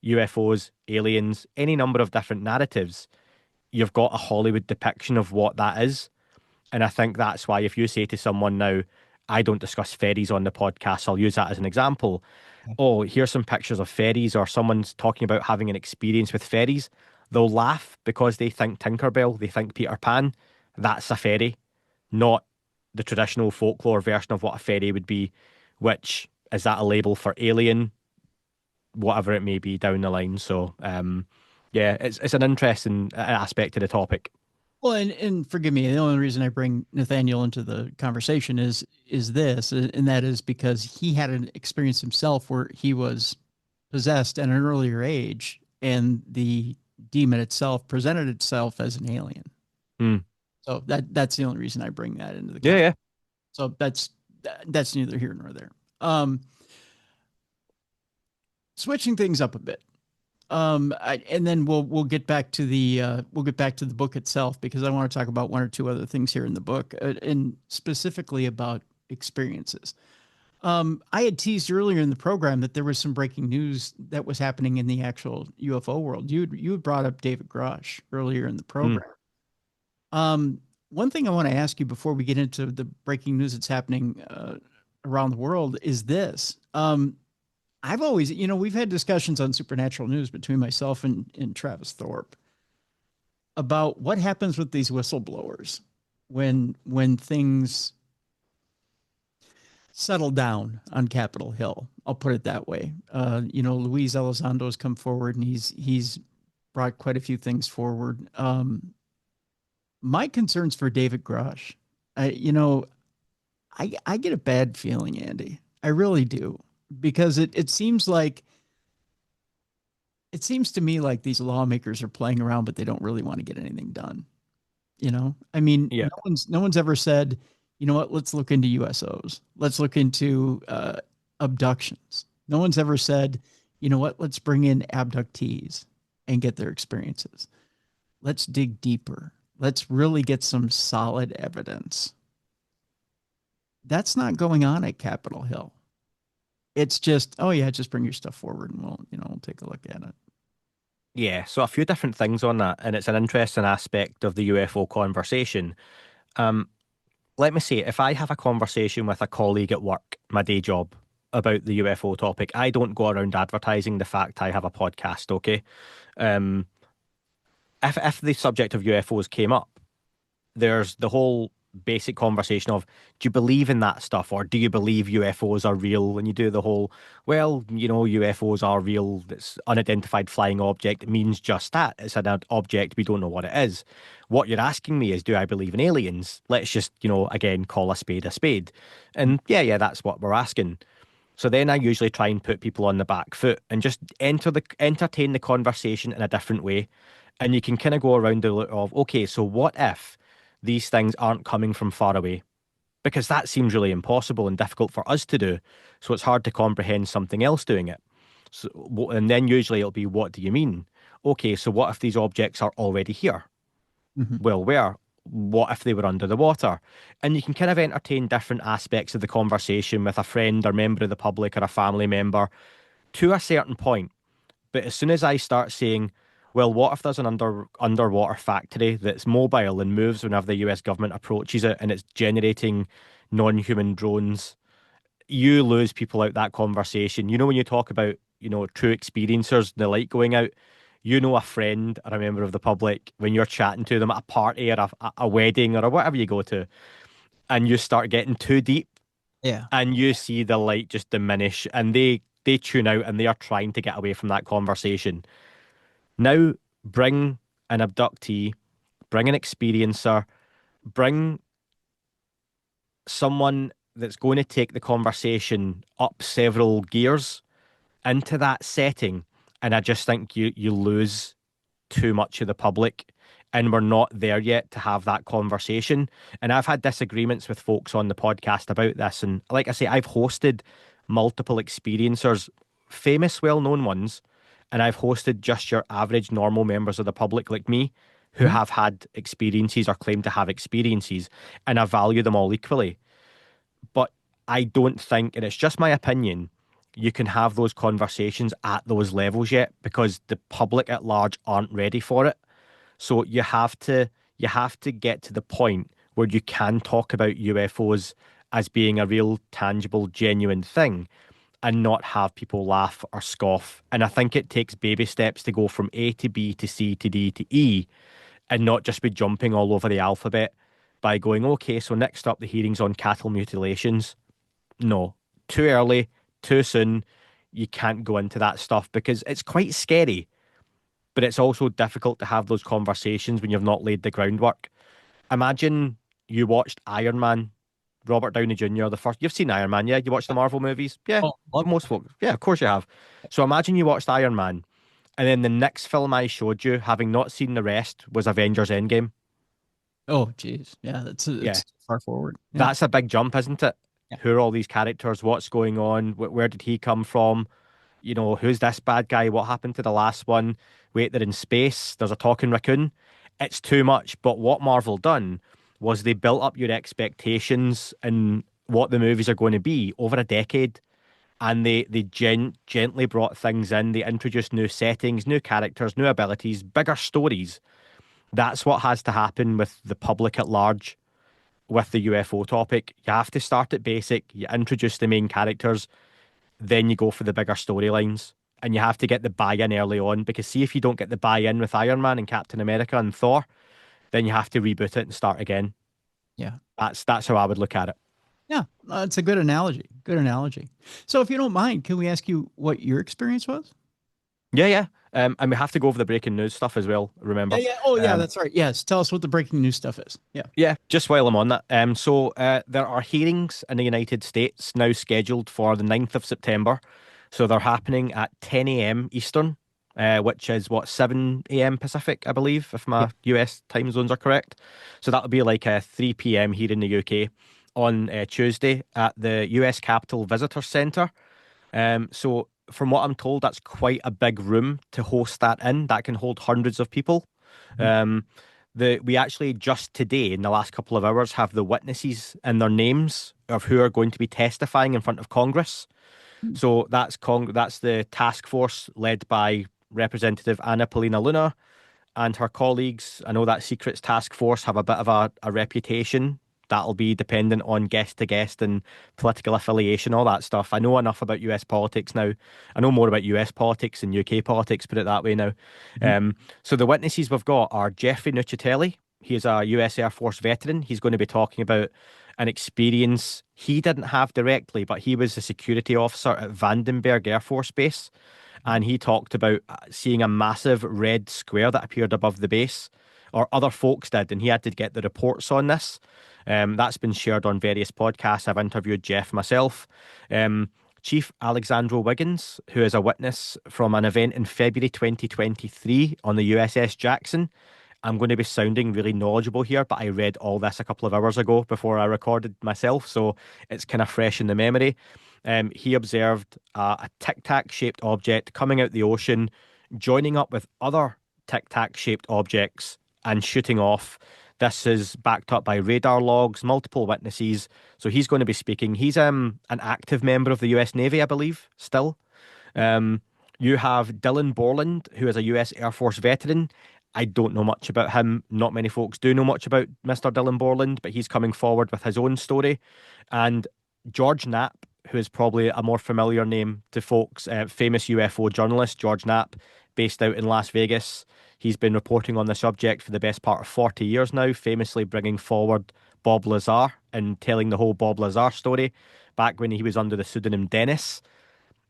UFOs, aliens, any number of different narratives. You've got a Hollywood depiction of what that is. And I think that's why if you say to someone now, I don't discuss fairies on the podcast, I'll use that as an example. Oh, here's some pictures of fairies, or someone's talking about having an experience with fairies. They'll laugh because they think Tinkerbell, they think Peter Pan. That's a fairy, not the traditional folklore version of what a fairy would be, which is that a label for alien, whatever it may be down the line. So, yeah, it's an interesting aspect to the topic. Well, and forgive me, the only reason I bring Nathaniel into the conversation is this, and that is because he had an experience himself where he was possessed at an earlier age, and the demon itself presented itself as an alien. Mm. So that's the only reason I bring that into the Yeah, conversation. yeah. So that's neither here nor there. Um, Switching things up a bit. And then we'll get back to the book itself, because I want to talk about one or two other things here in the book, and specifically about experiences. I had teased earlier in the program that there was some breaking news that was happening in the actual UFO world. You had brought up David Grusch earlier in the Mm, program. One thing I want to ask you before we get into the breaking news that's happening around the world is this. I've always, we've had discussions on supernatural news between myself and Travis Thorpe about what happens with these whistleblowers when things settle down on Capitol Hill. I'll put it that way. Luis Elizondo has come forward and he's brought quite a few things forward. My concerns for David Grusch, I get a bad feeling, Andy. I really do, because it seems to me like these lawmakers are playing around, but they don't really want to get anything done. I mean, yeah. no one's ever said, you know what, let's look into USOs. Let's look into abductions. No one's ever said, you know what, let's bring in abductees and get their experiences. Let's dig deeper. Let's really get some solid evidence. That's not going on at Capitol Hill. It's just, oh yeah, just bring your stuff forward and we'll take a look at it. Yeah, so a few different things on that, and it's an interesting aspect of the UFO conversation. Um, Let me say, if I have a conversation with a colleague at work, my day job, about the UFO topic, I don't go around advertising the fact I have a podcast, okay? Um, if the subject of UFOs came up, there's the whole basic conversation of, do you believe in that stuff, or do you believe UFOs are real? And you do the whole, well, UFOs are real. It's unidentified flying object. It means just that. It's an object. We don't know what it is. What you're asking me is, do I believe in aliens? Let's just, again, call a spade a spade. And yeah, that's what we're asking. So then I usually try and put people on the back foot and just entertain the conversation in a different way. And you can kind of go around the look of, okay, so what if these things aren't coming from far away? Because that seems really impossible and difficult for us to do. So it's hard to comprehend something else doing it. So, and then usually it'll be, what do you mean? Okay, so what if these objects are already here? Mm-hmm. Well, where? What if they were under the water? And you can kind of entertain different aspects of the conversation with a friend or member of the public or a family member to a certain point. But as soon as I start saying, well, what if there's an underwater factory that's mobile and moves whenever the US government approaches it and it's generating non-human drones, you lose people out that conversation. When you talk about, true experiencers, the light going out, a friend or a member of the public when you're chatting to them at a party or a wedding or whatever you go to, and you start getting too deep Yeah. and you see the light just diminish and they tune out and they are trying to get away from that conversation. Now bring an abductee, bring an experiencer, bring someone that's going to take the conversation up several gears into that setting, and I just think you lose too much of the public, and we're not there yet to have that conversation. And I've had disagreements with folks on the podcast about this, and like I say, I've hosted multiple experiencers, famous, well-known ones, and I've hosted just your average normal members of the public like me who Mm-hmm. have had experiences or claim to have experiences, and I value them all equally. But I don't think, and it's just my opinion, you can have those conversations at those levels yet because the public at large aren't ready for it. So you have to get to the point where you can talk about UFOs as being a real, tangible, genuine thing and not have people laugh or scoff. And I think it takes baby steps to go from A to B to C to D to E and not just be jumping all over the alphabet by going, okay, so next up the hearings on cattle mutilations. No, too early, too soon. You can't go into that stuff because it's quite scary, but it's also difficult to have those conversations when you've not laid the groundwork. Imagine you watched Iron Man, Robert Downey Jr., the first. You've seen Iron Man, yeah? You watched the Marvel movies? Yeah, Oh, love most folks. Yeah, of course you have. So imagine you watched Iron Man, and then the next film I showed you, having not seen the rest, was Avengers Endgame. Oh, geez. Yeah, Yeah, it's far forward. Yeah. that's a big jump, isn't it? Yeah. Who are all these characters? What's going on? Where did he come from? Who's this bad guy? What happened to the last one? Wait, they're in space. There's a talking raccoon. It's too much. But what Marvel done was they built up your expectations and what the movies are going to be over a decade. And they gently brought things in. They introduced new settings, new characters, new abilities, bigger stories. That's what has to happen with the public at large with the UFO topic. You have to start at basic, you introduce the main characters, then you go for the bigger storylines. And you have to get the buy-in early on, because see, if you don't get the buy-in with Iron Man and Captain America and Thor, then you have to reboot it and start again. Yeah. That's how I would look at it. Yeah. It's a good analogy. Good analogy. So if you don't mind, can we ask you what your experience was? Yeah, yeah. And we have to go over the breaking news stuff as well, Yeah. remember? Yeah. Oh, yeah. Um, That's right. Yes. Tell us what the breaking news stuff is. Yeah. yeah, just while I'm on that. There are hearings in the United States now scheduled for the 9th of September. So they're happening at 10 a.m. Eastern, which is what, 7 a.m. Pacific, I believe, if Yeah. my US time zones are correct. So that'll be like a 3 p.m. here in the UK on Tuesday at the US Capitol Visitor Centre. So from what I'm told, that's quite a big room to host that in. That can hold hundreds of people. Mhm. Um, we actually just today, in the last couple of hours, have the witnesses and their names of who are going to be testifying in front of Congress. So that's the task force led by Representative Anna Paulina Luna and her colleagues. I know that Secrets Task Force have a bit of a reputation. That'll be dependent on guest to guest and political affiliation, all that stuff. I know enough about US politics now. I know more about US politics than UK politics, put it that way now. Mhm. So the witnesses we've got are Jeffrey Nuccitelli. He's a US Air Force veteran. He's going to be talking about an experience he didn't have directly, but he was a security officer at Vandenberg Air Force Base, and he talked about seeing a massive red square that appeared above the base, or other folks did, and he had to get the reports on this. That's been shared on various podcasts. I've interviewed Jeff myself. Chief Alexandro Wiggins, who is a witness from an event in February 2023 on the USS Jackson. I'm going to be sounding really knowledgeable here, but I read all this a couple of hours ago before I recorded myself, so it's kind of fresh in the memory. He observed a Tic Tac shaped object coming out the ocean, joining up with other Tic Tac shaped objects and shooting off. This is backed up by radar logs, multiple witnesses. So he's going to be speaking. He's an active member of the US Navy, I believe, still. Um, you have Dylan Borland, who is a US Air Force veteran. I don't know much about him. Not many folks do know much about Mr. Dylan Borland, but he's coming forward with his own story. And George Knapp, who is probably a more familiar name to folks, famous UFO journalist George Knapp, based out in Las Vegas. He's been reporting on the subject for the best part of 40 years now, famously bringing forward Bob Lazar and telling the whole Bob Lazar story back when he was under the pseudonym Dennis.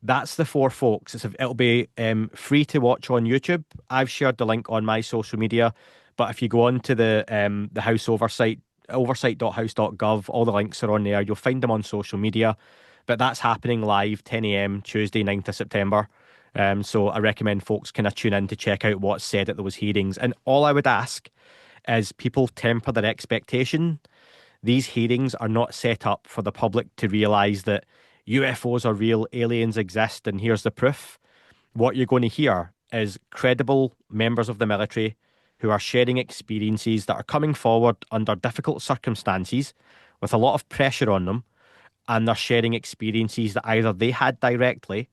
That's the four folks. It'll be free to watch on YouTube. I've shared the link on my social media, but if you go on to the House oversight, oversight.house.gov, all the links are on there. You'll find them on social media. But that's happening live 10 a.m. Tuesday, 9th of September. So I recommend folks kind of tune in to check out what's said at those hearings. And all I would ask is people temper their expectation. These hearings are not set up for the public to realise that UFOs are real, aliens exist, and here's the proof. What you're going to hear is credible members of the military who are sharing experiences that are coming forward under difficult circumstances with a lot of pressure on them, and they're sharing experiences that either they had directly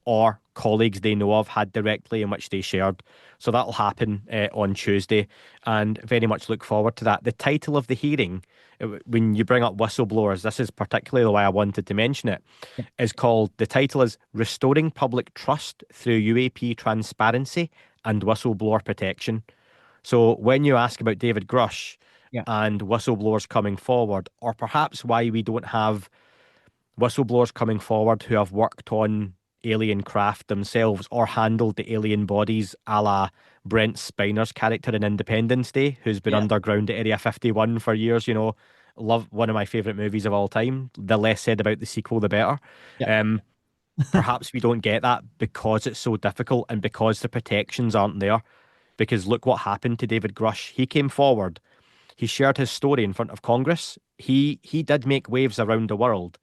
or colleagues they know of had directly, in which they shared. So that'll happen on Tuesday, and very much look forward to that. The title of the hearing, when you bring up whistleblowers, this is particularly why I wanted to mention it, is called, the title is Restoring Public Trust Through UAP Transparency and Whistleblower Protection. So when you ask about David Grusch Yeah. and whistleblowers coming forward, or perhaps why we don't have whistleblowers coming forward who have worked on alien craft themselves or handled the alien bodies, a la Brent Spiner's character in Independence Day, who's been Yeah. underground at Area 51 for years, love, one of my favourite movies of all time. The less said about the sequel, the better. Yeah. Um, Perhaps we don't get that because it's so difficult and because the protections aren't there. Because look what happened to David Grusch. He came forward, he shared his story in front of Congress. He did make waves around the world.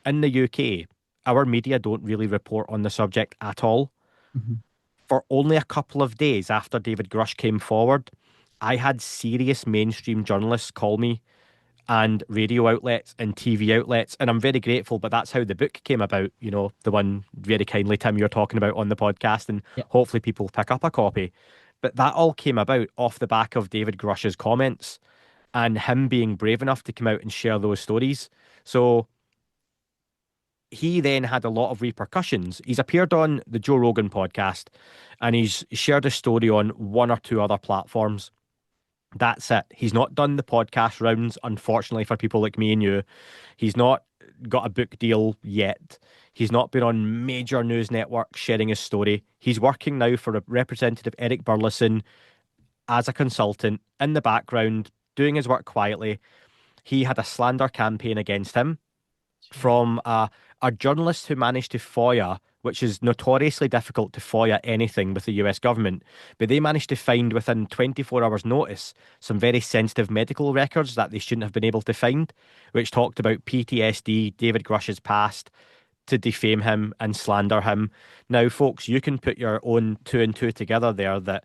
In the UK, our media don't really report on the subject at all. Mhm. For only a couple of days after David Grusch came forward, I had serious mainstream journalists call me and radio outlets and TV outlets. And I'm very grateful, but that's how the book came about, the one very kindly, Tim, you're talking about on the podcast, and Yeah. hopefully people pick up a copy. But that all came about off the back of David Grush's comments and him being brave enough to come out and share those stories. So he then had a lot of repercussions. He's appeared on the Joe Rogan podcast and he's shared a story on one or two other platforms. That's it. He's not done the podcast rounds, unfortunately, for people like me and you. He's not got a book deal yet. He's not been on major news networks sharing his story. He's working now for a Representative Eric Burleson as a consultant in the background, doing his work quietly. He had a slander campaign against him from a journalist who managed to FOIA, which is notoriously difficult to FOIA anything with the US government, but they managed to find within 24 hours' notice some very sensitive medical records that they shouldn't have been able to find, which talked about PTSD, David Grush's past, to defame him and slander him. Now, folks, you can put your own two and two together there that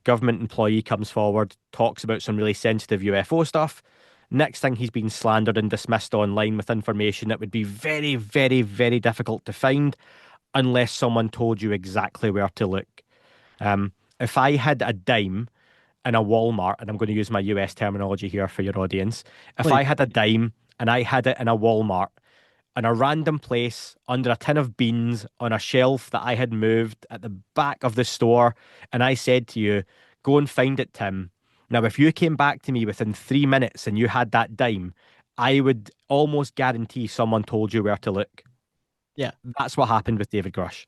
government employee comes forward, talks about some really sensitive UFO stuff. Next thing, he's been slandered and dismissed online with information that would be very, very, very difficult to find unless someone told you exactly where to look. If I had a dime in a Walmart, and I'm going to use my US terminology here for your audience, if Please. I had a dime and I had it in a Walmart in a random place under a tin of beans on a shelf that I had moved at the back of the store, and I said to you, go and find it, Tim. Now, if you came back to me within 3 minutes and you had that dime, I would almost guarantee someone told you where to look. Yeah. That's what happened with David Grush.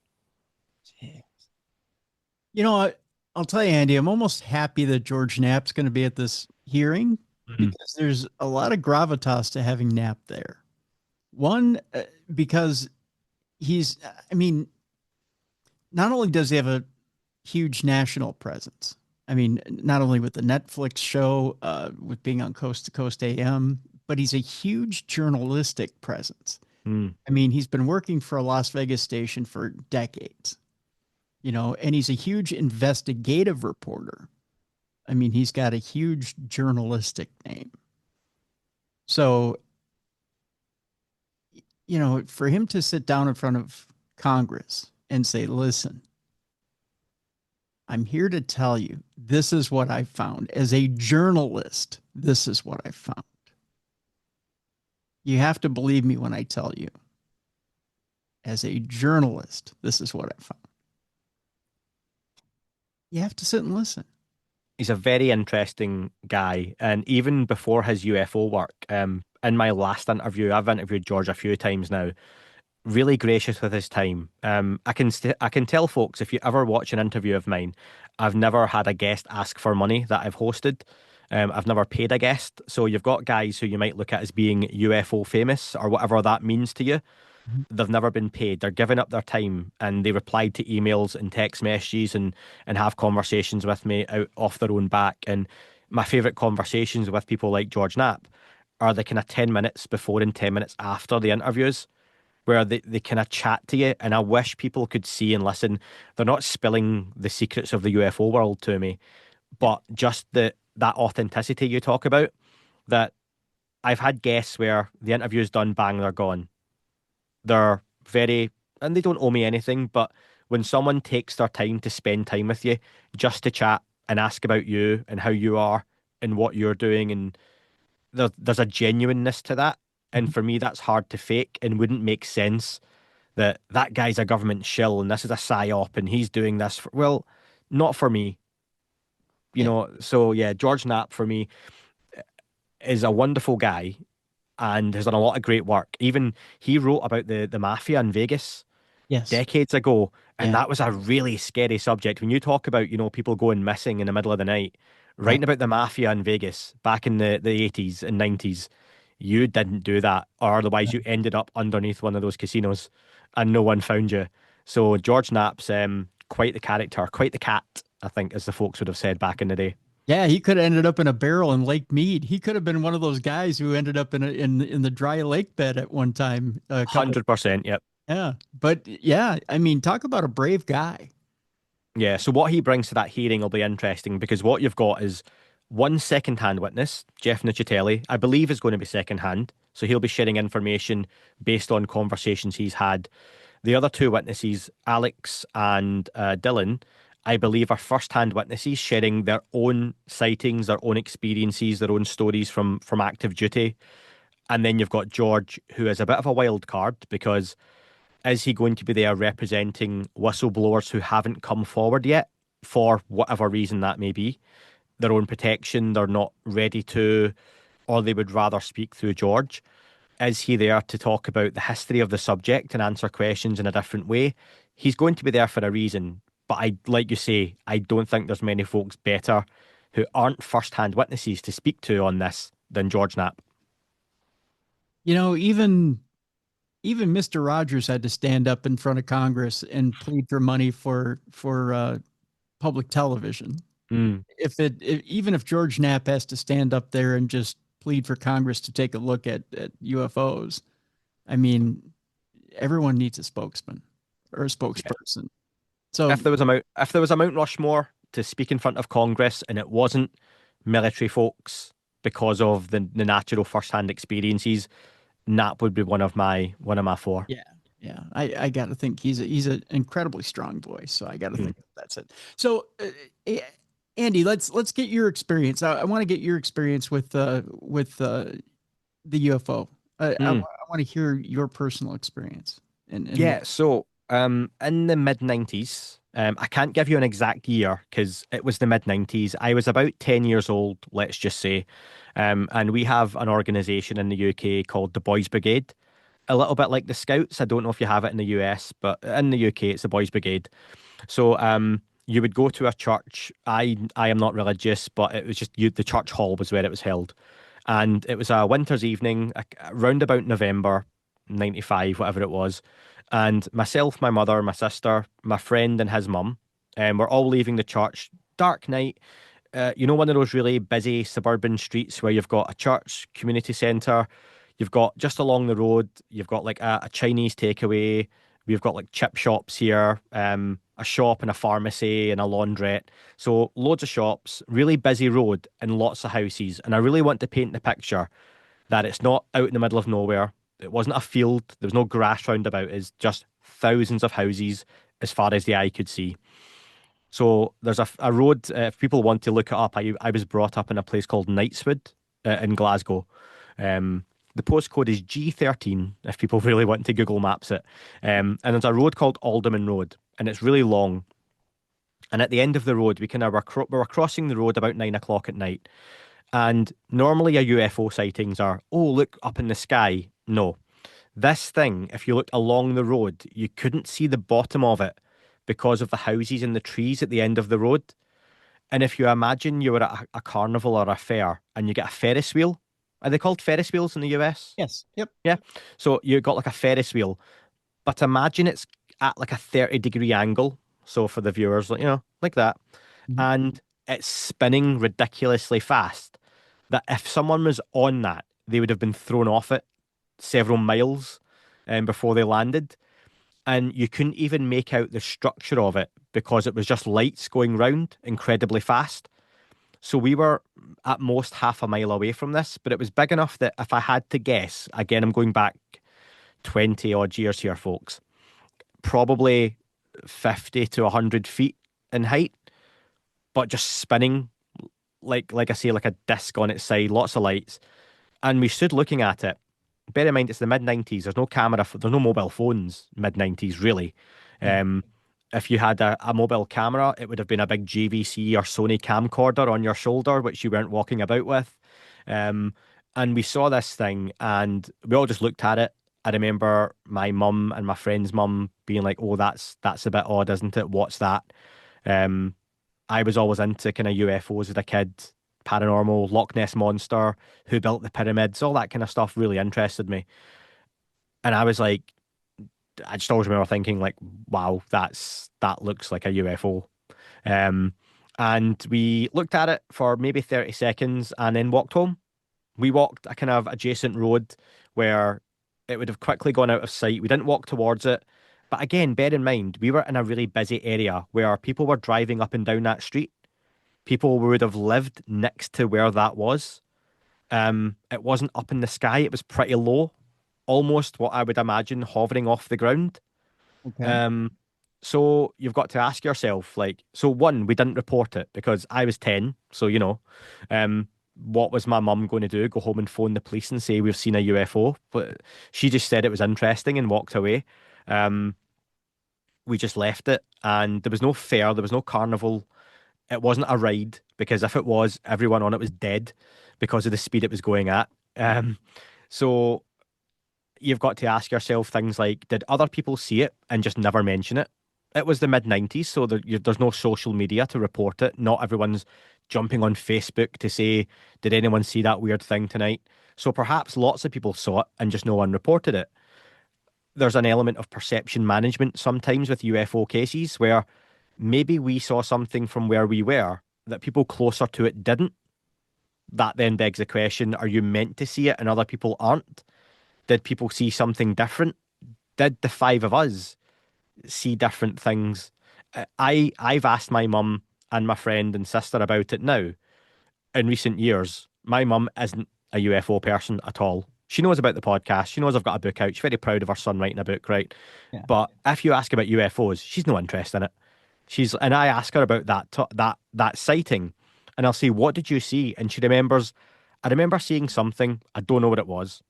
You know what? I'll tell you, Andy, I'm almost happy that George Knapp's going to be at this hearing because there's a lot of gravitas to having Knapp there. One, because not only does he have a huge national presence, not only with the Netflix show, with being on Coast to Coast AM, but he's a huge journalistic presence. He's been working for a Las Vegas station for decades, and he's a huge investigative reporter. He's got a huge journalistic name. So, for him to sit down in front of Congress and say, listen, I'm here to tell you, this is what I found. As a journalist, this is what I found. You have to believe me when I tell you. As a journalist, this is what I found. You have to sit and listen. He's a very interesting guy. And even before his UFO work, in my last interview, I've interviewed George a few times now, really gracious with his time. I can tell folks, if you ever watch an interview of mine, I've never had a guest ask for money that I've hosted. I've never paid a guest. So you've got guys who you might look at as being UFO famous or whatever that means to you. They've never been paid. They're giving up their time and they replied to emails and text messages and have conversations with me out off their own back. And my favourite conversations with people like George Knapp are the kind of 10 minutes before and 10 minutes after the interviews where they kind of chat to you. And I wish people could see and listen. They're not spilling the secrets of the UFO world to me, but just that authenticity you talk about, that I've had guests where the interview's done, bang, they're gone. They're very, and they don't owe me anything, but when someone takes their time to spend time with you just to chat and ask about you and how you are and what you're doing, and there's a genuineness to that. And for me, that's hard to fake and wouldn't make sense that guy's a government shill and this is a psyop and he's doing this. Well, not for me. So yeah, George Knapp for me is a wonderful guy and has done a lot of great work. Even he wrote about the mafia in Vegas decades ago, and that was a really scary subject. When you talk about, people going missing in the middle of the night, writing about the mafia in Vegas back in the 80s and 90s, you didn't do that, or otherwise you ended up underneath one of those casinos and no one found you. So George Knapp's quite the character, quite the cat, I think, as the folks would have said back in the day. Yeah, he could have ended up in a barrel in Lake Mead. He could have been one of those guys who ended up in the dry lake bed at one time. 100%, yep. Yeah, but yeah, talk about a brave guy. Yeah, so what he brings to that hearing will be interesting because what you've got is one second-hand witness, Jeff Nuccitelli, I believe is going to be second-hand. So he'll be sharing information based on conversations he's had. The other two witnesses, Alex and Dylan, I believe are first-hand witnesses sharing their own sightings, their own experiences, their own stories from active duty. And then you've got George, who is a bit of a wild card because is he going to be there representing whistleblowers who haven't come forward yet for whatever reason that may be? Their own protection, they're not ready to, or they would rather speak through George. Is he there to talk about the history of the subject and answer questions in a different way? He's going to be there for a reason, but like you say, I don't think there's many folks better who aren't first-hand witnesses to speak to on this than George Knapp. Even Mr. Rogers had to stand up in front of Congress and plead for money for public television. Mm. Even if George Knapp has to stand up there and just plead for Congress to take a look at UFOs, I mean, everyone needs a spokesman or a spokesperson. Yeah. So if there was a Mount Rushmore to speak in front of Congress and it wasn't military folks because of the natural first-hand experiences, Knapp would be one of my four. Yeah. Yeah, I got to think he's an incredibly strong voice, so I got to think that's it. So, Andy, let's get your experience. I want to get your experience with the UFO. I want to hear your personal experience. So in the mid-90s, I can't give you an exact year because it was the mid-90s. I was about 10 years old, let's just say, and we have an organisation in the UK called the Boys Brigade. A little bit like the Scouts. I don't know if you have it in the US, but in the UK, it's the Boys Brigade. So you would go to a church. I am not religious, but it was just the church hall was where it was held. And it was a winter's evening, around about November 95, whatever it was. And myself, my mother, my sister, my friend and his mum, we're all leaving the church. Dark night. One of those really busy suburban streets where you've got a church, community centre, you've got just along the road, you've got like a Chinese takeaway, we've got like chip shops here, a shop and a pharmacy and a laundrette. So loads of shops, really busy road and lots of houses. And I really want to paint the picture that it's not out in the middle of nowhere. It wasn't a field. There was no grass round about. It's just thousands of houses as far as the eye could see. So there's a road, if people want to look it up, I was brought up in a place called Knightswood in Glasgow. The postcode is G13, if people really want to Google Maps it. And there's a road called Alderman Road, and it's really long. And at the end of the road, we were crossing the road about 9 o'clock at night. And normally a UFO sightings are, oh, look up in the sky. No. This thing, if you looked along the road, you couldn't see the bottom of it because of the houses and the trees at the end of the road. And if you imagine you were at a carnival or a fair and you get a Ferris wheel, are they called Ferris wheels in the US? Yes. Yep. Yeah. So you got like a Ferris wheel, but imagine it's at like a 30-degree angle. So for the viewers, like that. Mm-hmm. And it's spinning ridiculously fast. That if someone was on that, they would have been thrown off it several miles before they landed. And you couldn't even make out the structure of it because it was just lights going round incredibly fast. So we were at most half a mile away from this, but it was big enough that if I had to guess, again, I'm going back 20 odd years here, folks, probably 50 to 100 feet in height, but just spinning like I say, like a disc on its side, lots of lights. And we stood looking at it. Bear in mind, it's the mid-90s. There's no camera, there's no mobile phones, mid-90s, really. If you had a mobile camera, it would have been a big JVC or Sony camcorder on your shoulder, which you weren't walking about with. And we saw this thing and we all just looked at it. I remember my mum and my friend's mum being like, oh, that's a bit odd, isn't it? What's that? I was always into kind of UFOs as a kid, paranormal, Loch Ness Monster, who built the pyramids, all that kind of stuff really interested me. And I was like, I just always remember thinking like, wow, that looks like a UFO. And we looked at it for maybe 30 seconds and then walked home. We walked a kind of adjacent road where it would have quickly gone out of sight. We didn't walk towards it. But again, bear in mind, we were in a really busy area where people were driving up and down that street. people would have lived next to where that was. It wasn't up in the sky, it was pretty low, almost what I would imagine hovering off the ground. Okay. Um, so you've got to ask yourself, like, so one, we didn't report it because I was 10, so what was my mum going to do? Go home and phone the police and say we've seen a UFO? But she just said it was interesting and walked away. Um, we just left it, and there was no fair, there was no carnival. It wasn't a ride because if it was, everyone on it was dead because of the speed it was going at. Um, so you've got to ask yourself things like, did other people see it and just never mention it? It was the mid 90s, so there's no social media to report it. Not everyone's jumping on Facebook to say, did anyone see that weird thing tonight? So perhaps lots of people saw it and just no one reported it. There's an element of perception management sometimes with UFO cases where maybe we saw something from where we were that people closer to it didn't. That then begs the question, are you meant to see it and other people aren't? Did people see something different? Did the five of us see different things? I've asked my mum and my friend and sister about it now in recent years. My mum isn't a UFO person at all. She knows about the podcast. She knows I've got a book out. She's very proud of her son writing a book, right? Yeah. But if you ask about UFOs, she's no interest in it. And I ask her about that sighting, and I'll say, "What did you see?" And she remembers, "I remember seeing something. I don't know what it was."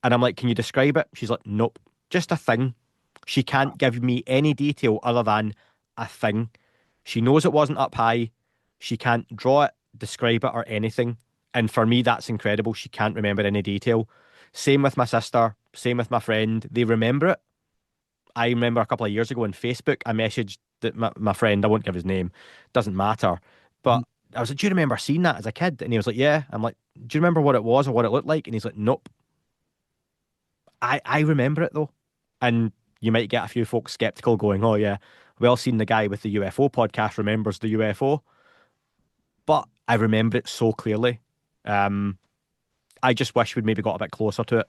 And I'm like, "Can you describe it?" She's like, "Nope, just a thing." She can't give me any detail other than a thing. She knows it wasn't up high. She can't draw it, describe it, or anything. And for me, that's incredible. She can't remember any detail. Same with my sister. Same with my friend. They remember it. I remember a couple of years ago on Facebook, I messaged my friend, I won't give his name, doesn't matter. But Mhm. I was like, "Do you remember seeing that as a kid?" And he was like, "Yeah." I'm like, "Do you remember what it was or what it looked like?" And he's like, "Nope." I remember it though. And you might get a few folks skeptical going, "Oh, yeah, we all seen the guy with the UFO podcast remembers the UFO." But I remember it so clearly. Um, I just wish we'd maybe got a bit closer to it.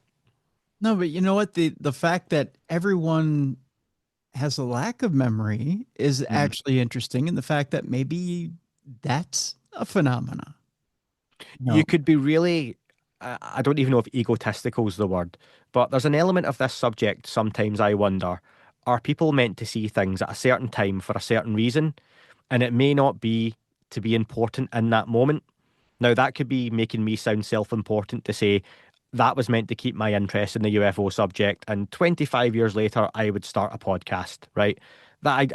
No, but you know what? The fact that everyone has a lack of memory is Mm. actually interesting, and the fact that maybe that's a phenomena. You No. could be really, I don't even know if egotistical is the word, but there's an element of this subject sometimes I wonder, are people meant to see things at a certain time for a certain reason? And it may not be to be important in that moment. Now, that could be making me sound self important to say that was meant to keep my interest in the UFO subject. And 25 years later, I would start a podcast, right? That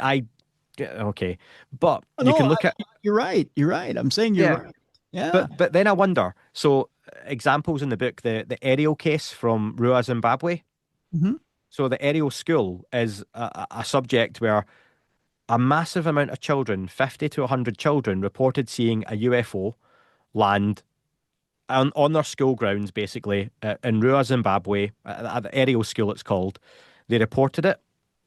okay. But Oh, you no, can look at, you're right. You're right. I'm saying you're yeah, right. Yeah. but then I wonder. So examples in the book, the aerial case from Rua, Zimbabwe. Hmm. So the aerial school is a subject where a massive amount of children, 50 to 100 children, reported seeing a UFO land on their school grounds, basically, in Rua, Zimbabwe, at the aerial school it's called. They reported it.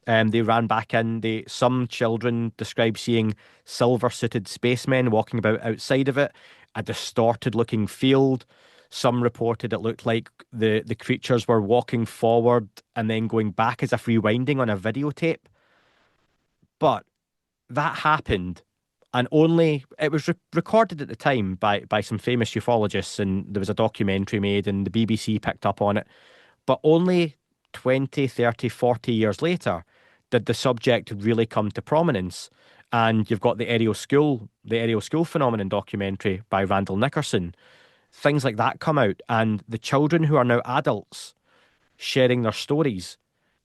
They ran back in. Some children described seeing silver-suited spacemen walking about outside of it, a distorted-looking field. Some reported it looked like the creatures were walking forward and then going back as if rewinding on a videotape. But that happened, and only it was recorded at the time by some famous ufologists, and there was a documentary made, and the BBC picked up on it. But only 20, 30, 40 years later did the subject really come to prominence. And you've got the Aerial School Phenomenon documentary by Randall Nickerson. Things like that come out, and the children who are now adults sharing their stories,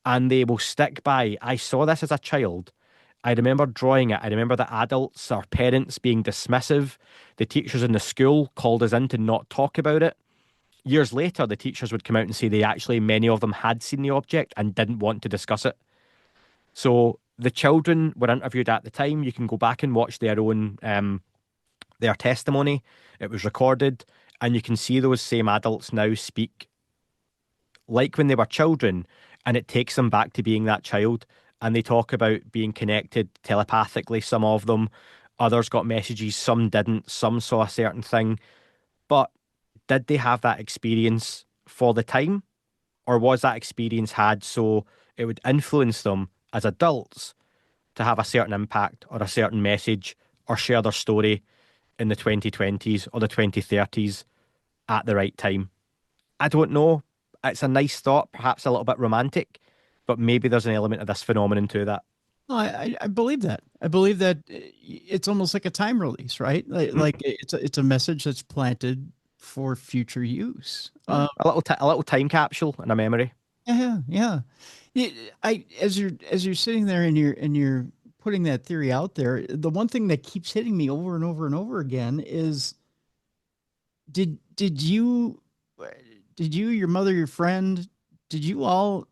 and they will stick by. I saw this as a child. I remember drawing it. I remember the adults, our parents, being dismissive. The teachers in the school called us in to not talk about it. Years later, the teachers would come out and say many of them had seen the object and didn't want to discuss it. So the children were interviewed at the time. You can go back and watch their testimony. It was recorded, and you can see those same adults now speak like when they were children, and it takes them back to being that child. And they talk about being connected telepathically, some of them. Others got messages, some didn't, some saw a certain thing. But did they have that experience for the time? Or was that experience had so it would influence them as adults to have a certain impact or a certain message or share their story? in the 2020s or the 2030s at the right time. I don't know. It's a nice thought, perhaps a little bit romantic, but maybe there's an element of this phenomenon to that. No, I believe that. I believe that it's almost like a time release, right? Mm, Like it's a message that's planted for future use. yeah, a little time capsule and a memory. Yeah, yeah. As you're sitting there and you're putting that theory out there, the one thing that keeps hitting me over and over and over again is did you your mother, your friend, did you all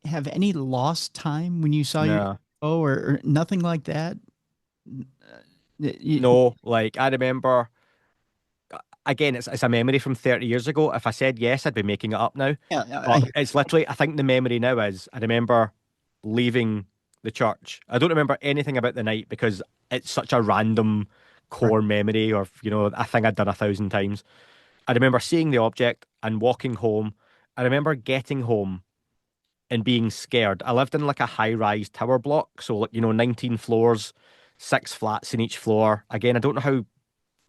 have any lost time when you saw your No, UFO or nothing like that? You, no. Like I remember, again, it's a memory from 30 years ago. If I said yes, I'd be making it up now. yeah, But it's literally, I think the memory now is I remember leaving the church. I don't remember anything about the night because it's such a random right. core memory or, a thing I'd done 1,000 times. I remember seeing the object and walking home. I remember getting home and being scared. I lived in like a high-rise tower block, so like 19 floors, 6 flats in each floor. Again, I don't know how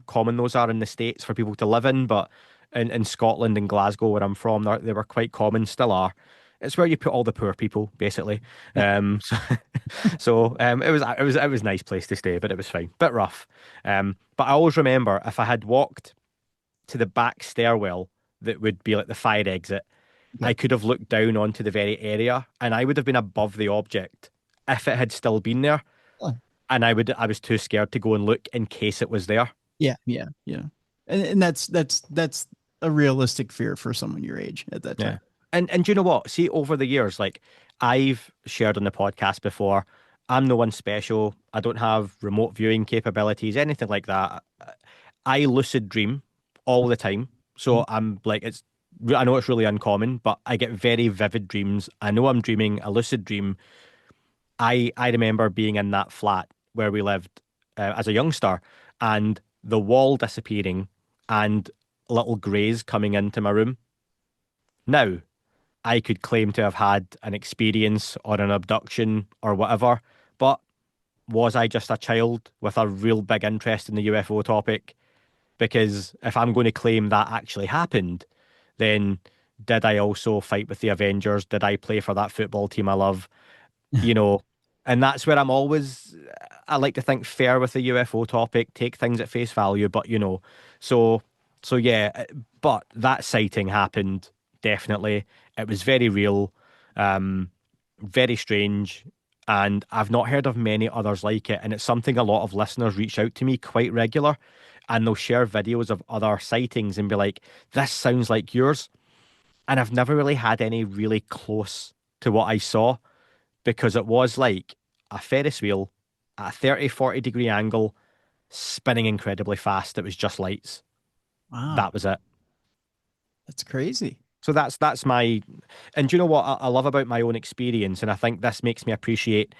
common those are in the States for people to live in, but in Scotland and Glasgow, where I'm from, they were quite common, still are. It's where you put all the poor people, basically. Yeah. It was a nice place to stay, but it was fine, bit rough. But I always remember if I had walked to the back stairwell that would be like the fire exit, Yeah. I could have looked down onto the very area, and I would have been above the object if it had still been there. Oh, And I was too scared to go and look in case it was there. yeah, yeah, yeah. And that's a realistic fear for someone your age at that time. Yeah. And do you know what? See, over the years, like I've shared on the podcast before, I'm no one special. I don't have remote viewing capabilities, anything like that. I lucid dream all the time. Mhm. So I'm like, I know it's really uncommon, but I get very vivid dreams. I know I'm dreaming a lucid dream. I remember being in that flat where we lived as a youngster and the wall disappearing and little greys coming into my room. Now, I could claim to have had an experience or an abduction or whatever, but was I just a child with a real big interest in the UFO topic? Because if I'm going to claim that actually happened, then did I also fight with the Avengers? Did I play for that football team I love? You know, and that's where I like to think fair with the UFO topic, take things at face value, but so yeah, but that sighting happened definitely. It was very real, um, very strange, and I've not heard of many others like it. And it's something a lot of listeners reach out to me quite regular, and they'll share videos of other sightings and be like, "This sounds like yours," and I've never really had any really close to what I saw because it was like a Ferris wheel at a 30, 40 degree angle, spinning incredibly fast. It was just lights. Wow, That was it. that's crazy. So that's my, and do you know what I love about my own experience, and I think this makes me appreciate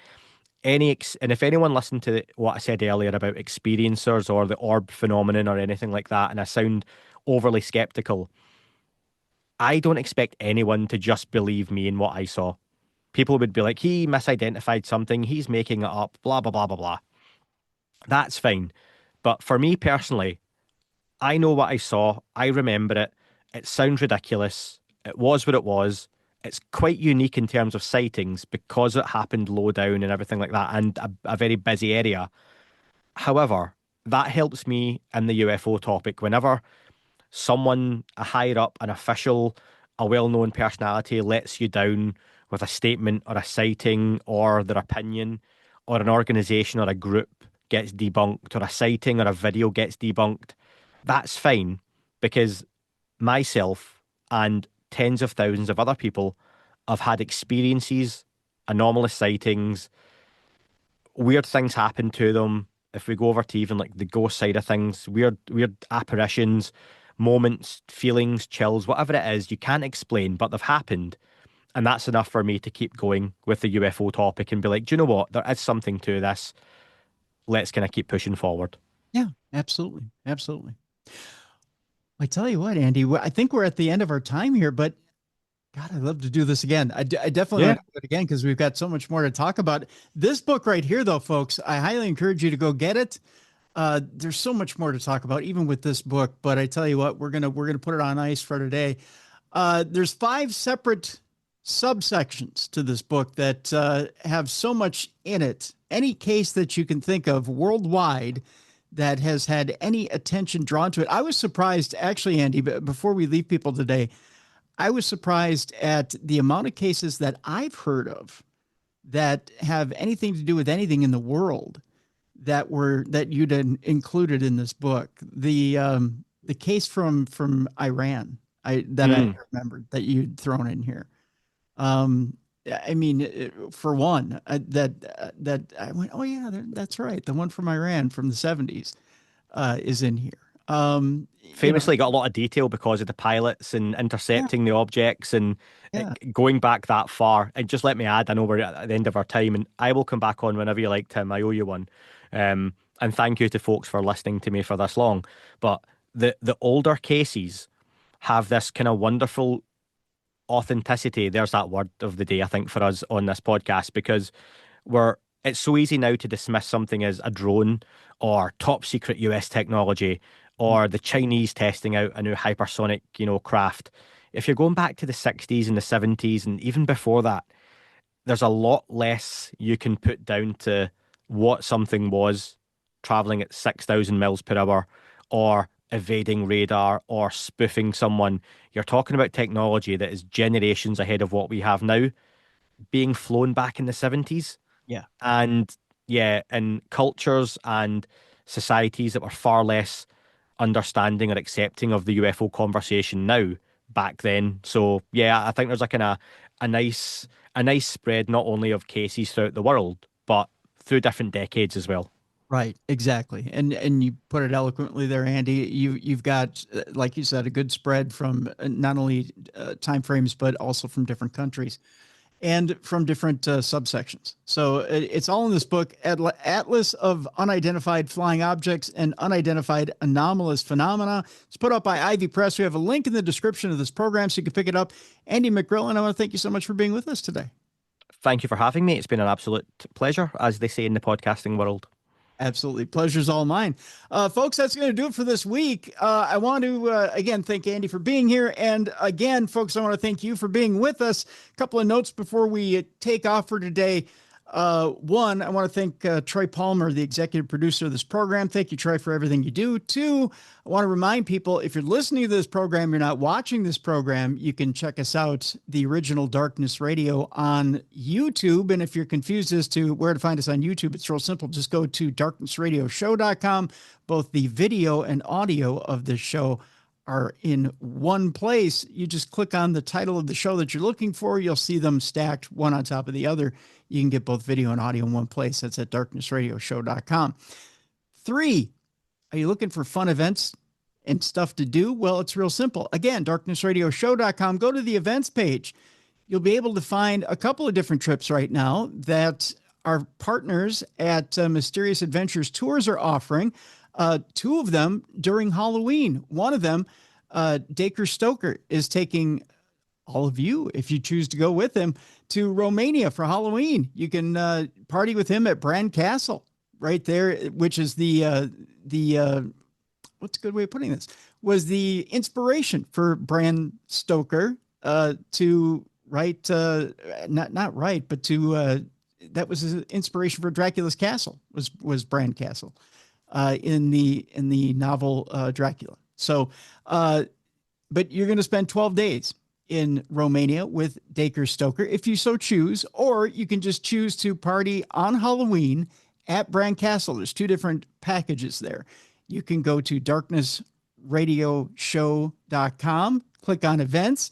and if anyone listened to what I said earlier about experiencers or the orb phenomenon or anything like that, and I sound overly skeptical, I don't expect anyone to just believe me in what I saw. People would be like, he misidentified something, he's making it up, blah, blah, blah, blah, blah. That's fine. But for me personally, I know what I saw. I remember it. It sounds ridiculous. It was what it was. It's quite unique in terms of sightings because it happened low down and everything like that, and a very busy area. However, that helps me in the UFO topic. Whenever someone, a higher up, an official, a well-known personality lets you down with a statement or a sighting or their opinion, or an organization or a group gets debunked, or a sighting or a video gets debunked, that's fine because myself and tens of thousands of other people have had experiences, anomalous sightings, weird things happen to them. If we go over to even like the ghost side of things, weird apparitions, moments, feelings, chills, whatever it is, you can't explain, but they've happened. And that's enough for me to keep going with the UFO topic and be like, do you know what? There is something to this. Let's kind of keep pushing forward. Yeah, absolutely, absolutely. I tell you what, Andy, I think we're at the end of our time here, but God, I'd love to do this again. I definitely Yeah. want to do it again because we've got so much more to talk about. This book right here, though, folks, I highly encourage you to go get it. There's so much more to talk about, even with this book. But I tell you what, we're gonna put it on ice for today. There's 5 separate subsections to this book that have so much in it. Any case that you can think of worldwide that has had any attention drawn to it. I was surprised, actually, Andy, before we leave people today, I was surprised at the amount of cases that I've heard of that have anything to do with anything in the world that you'd included in this book. The case from Iran, I Mm. remembered that you'd thrown in here. Um, I mean, for one, that I went, oh yeah, that's right. The one from Iran from the 70s is in here. You know, Famously got a lot of detail because of the pilots and yeah, intercepting the objects and yeah, going back that far. And just let me add, I know we're at the end of our time, and I will come back on whenever you like, Tim. I owe you one. And thank you to folks for listening to me for this long. But the older cases have this kind of wonderful authenticity. There's that word of the day, I think, for us on this podcast, because it's so easy now to dismiss something as a drone or top secret US technology or the Chinese testing out a new hypersonic, craft. If you're going back to the 60s and the 70s and even before that, there's a lot less you can put down to what something was traveling at 6,000 miles per hour or evading radar or spoofing someone. You're talking about technology that is generations ahead of what we have now, being flown back in the 70s. yeah. And yeah, in cultures and societies that were far less understanding or accepting of the UFO conversation now back then. So yeah, I think there's a nice spread not only of cases throughout the world, but through different decades as well. Right, exactly. And you put it eloquently there, Andy. You've got, like you said, a good spread from not only time frames but also from different countries and from different subsections. So it's all in this book, Atlas of Unidentified Flying Objects and Unidentified Anomalous Phenomena. It's put up by Ivy Press. We have a link in the description of this program so you can pick it up. Andy McGrillen, I want to thank you so much for being with us today. Thank you for having me. It's been an absolute pleasure, as they say in the podcasting world. Absolutely. Pleasure's all mine. Folks, that's going to do it for this week. I want to, again, thank Andy for being here. And again, folks, I want to thank you for being with us. A couple of notes before we take off for today. One, I want to thank Troy Palmer, the executive producer of this program. Thank you, Troy, for everything you do. Two, I want to remind people, if you're listening to this program, you're not watching this program, you can check us out, the original Darkness Radio, on YouTube. And if you're confused as to where to find us on YouTube, it's real simple. Just go to darknessradioshow.com. Both the video and audio of this show are in one place. You just click on the title of the show that you're looking for. You'll see them stacked one on top of the other. You can get both video and audio in one place. That's at darknessradioshow.com. Three, are you looking for fun events and stuff to do? Well, it's real simple. Again, darknessradioshow.com. Go to the events page. You'll be able to find a couple of different trips right now that our partners at Mysterious Adventures Tours are offering. 2 of them during Halloween. One of them, Dacre Stoker, is taking all of you, if you choose to go with him, to Romania for Halloween. You can party with him at Bran Castle right there, which is what's a good way of putting this, was the inspiration for Bram Stoker to write, not write, but to, that was his inspiration for Dracula's Castle, was Bran Castle in the novel Dracula. So, but you're going to spend 12 days in Romania with Dacre Stoker, if you so choose, or you can just choose to party on Halloween at Bran Castle. There's 2 different packages there. You can go to darknessradioshow.com, click on events,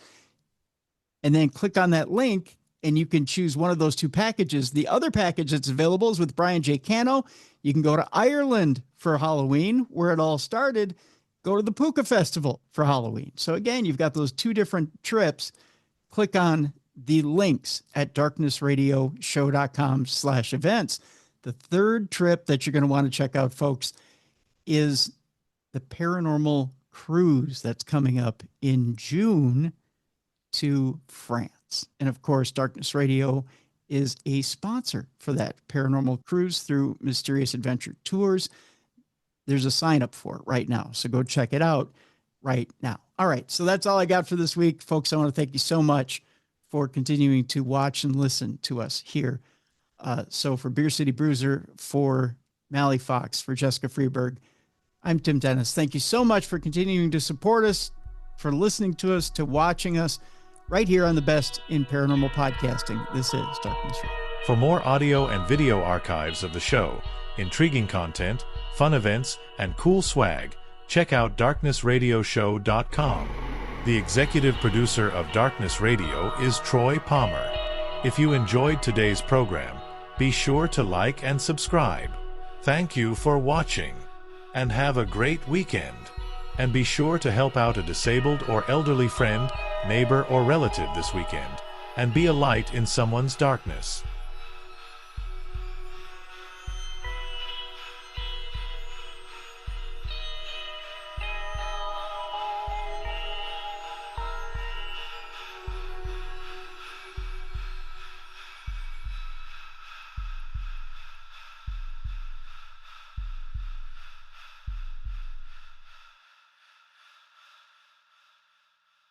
and then click on that link, and you can choose one of those 2 packages. The other package that's available is with Brian J. Cano. You can go to Ireland for Halloween, where it all started. Go to the Puka Festival for Halloween. So again, you've got those 2 different trips. Click on the links at darknessradioshow.com/events. The third trip that you're going to want to check out, folks, is the paranormal cruise that's coming up in June to France. And of course, Darkness Radio is a sponsor for that paranormal cruise through Mysterious Adventure Tours. there's a sign up for it right now. So go check it out right now. All right. So that's all I got for this week, folks. I want to thank you so much for continuing to watch and listen to us here. So for Beer City Bruiser, for Mally Fox, for Jessica Freeberg, I'm Tim Dennis. Thank you so much for continuing to support us, for listening to us, to watching us right here on the best in paranormal podcasting. This is Darkness Radio. For more audio and video archives of the show, intriguing content, fun events, and cool swag, check out darknessradioshow.com. The executive producer of Darkness Radio is Troy Palmer. If you enjoyed today's program, be sure to like and subscribe. Thank you for watching, and have a great weekend. And be sure to help out a disabled or elderly friend, neighbor, or relative this weekend, and be a light in someone's darkness.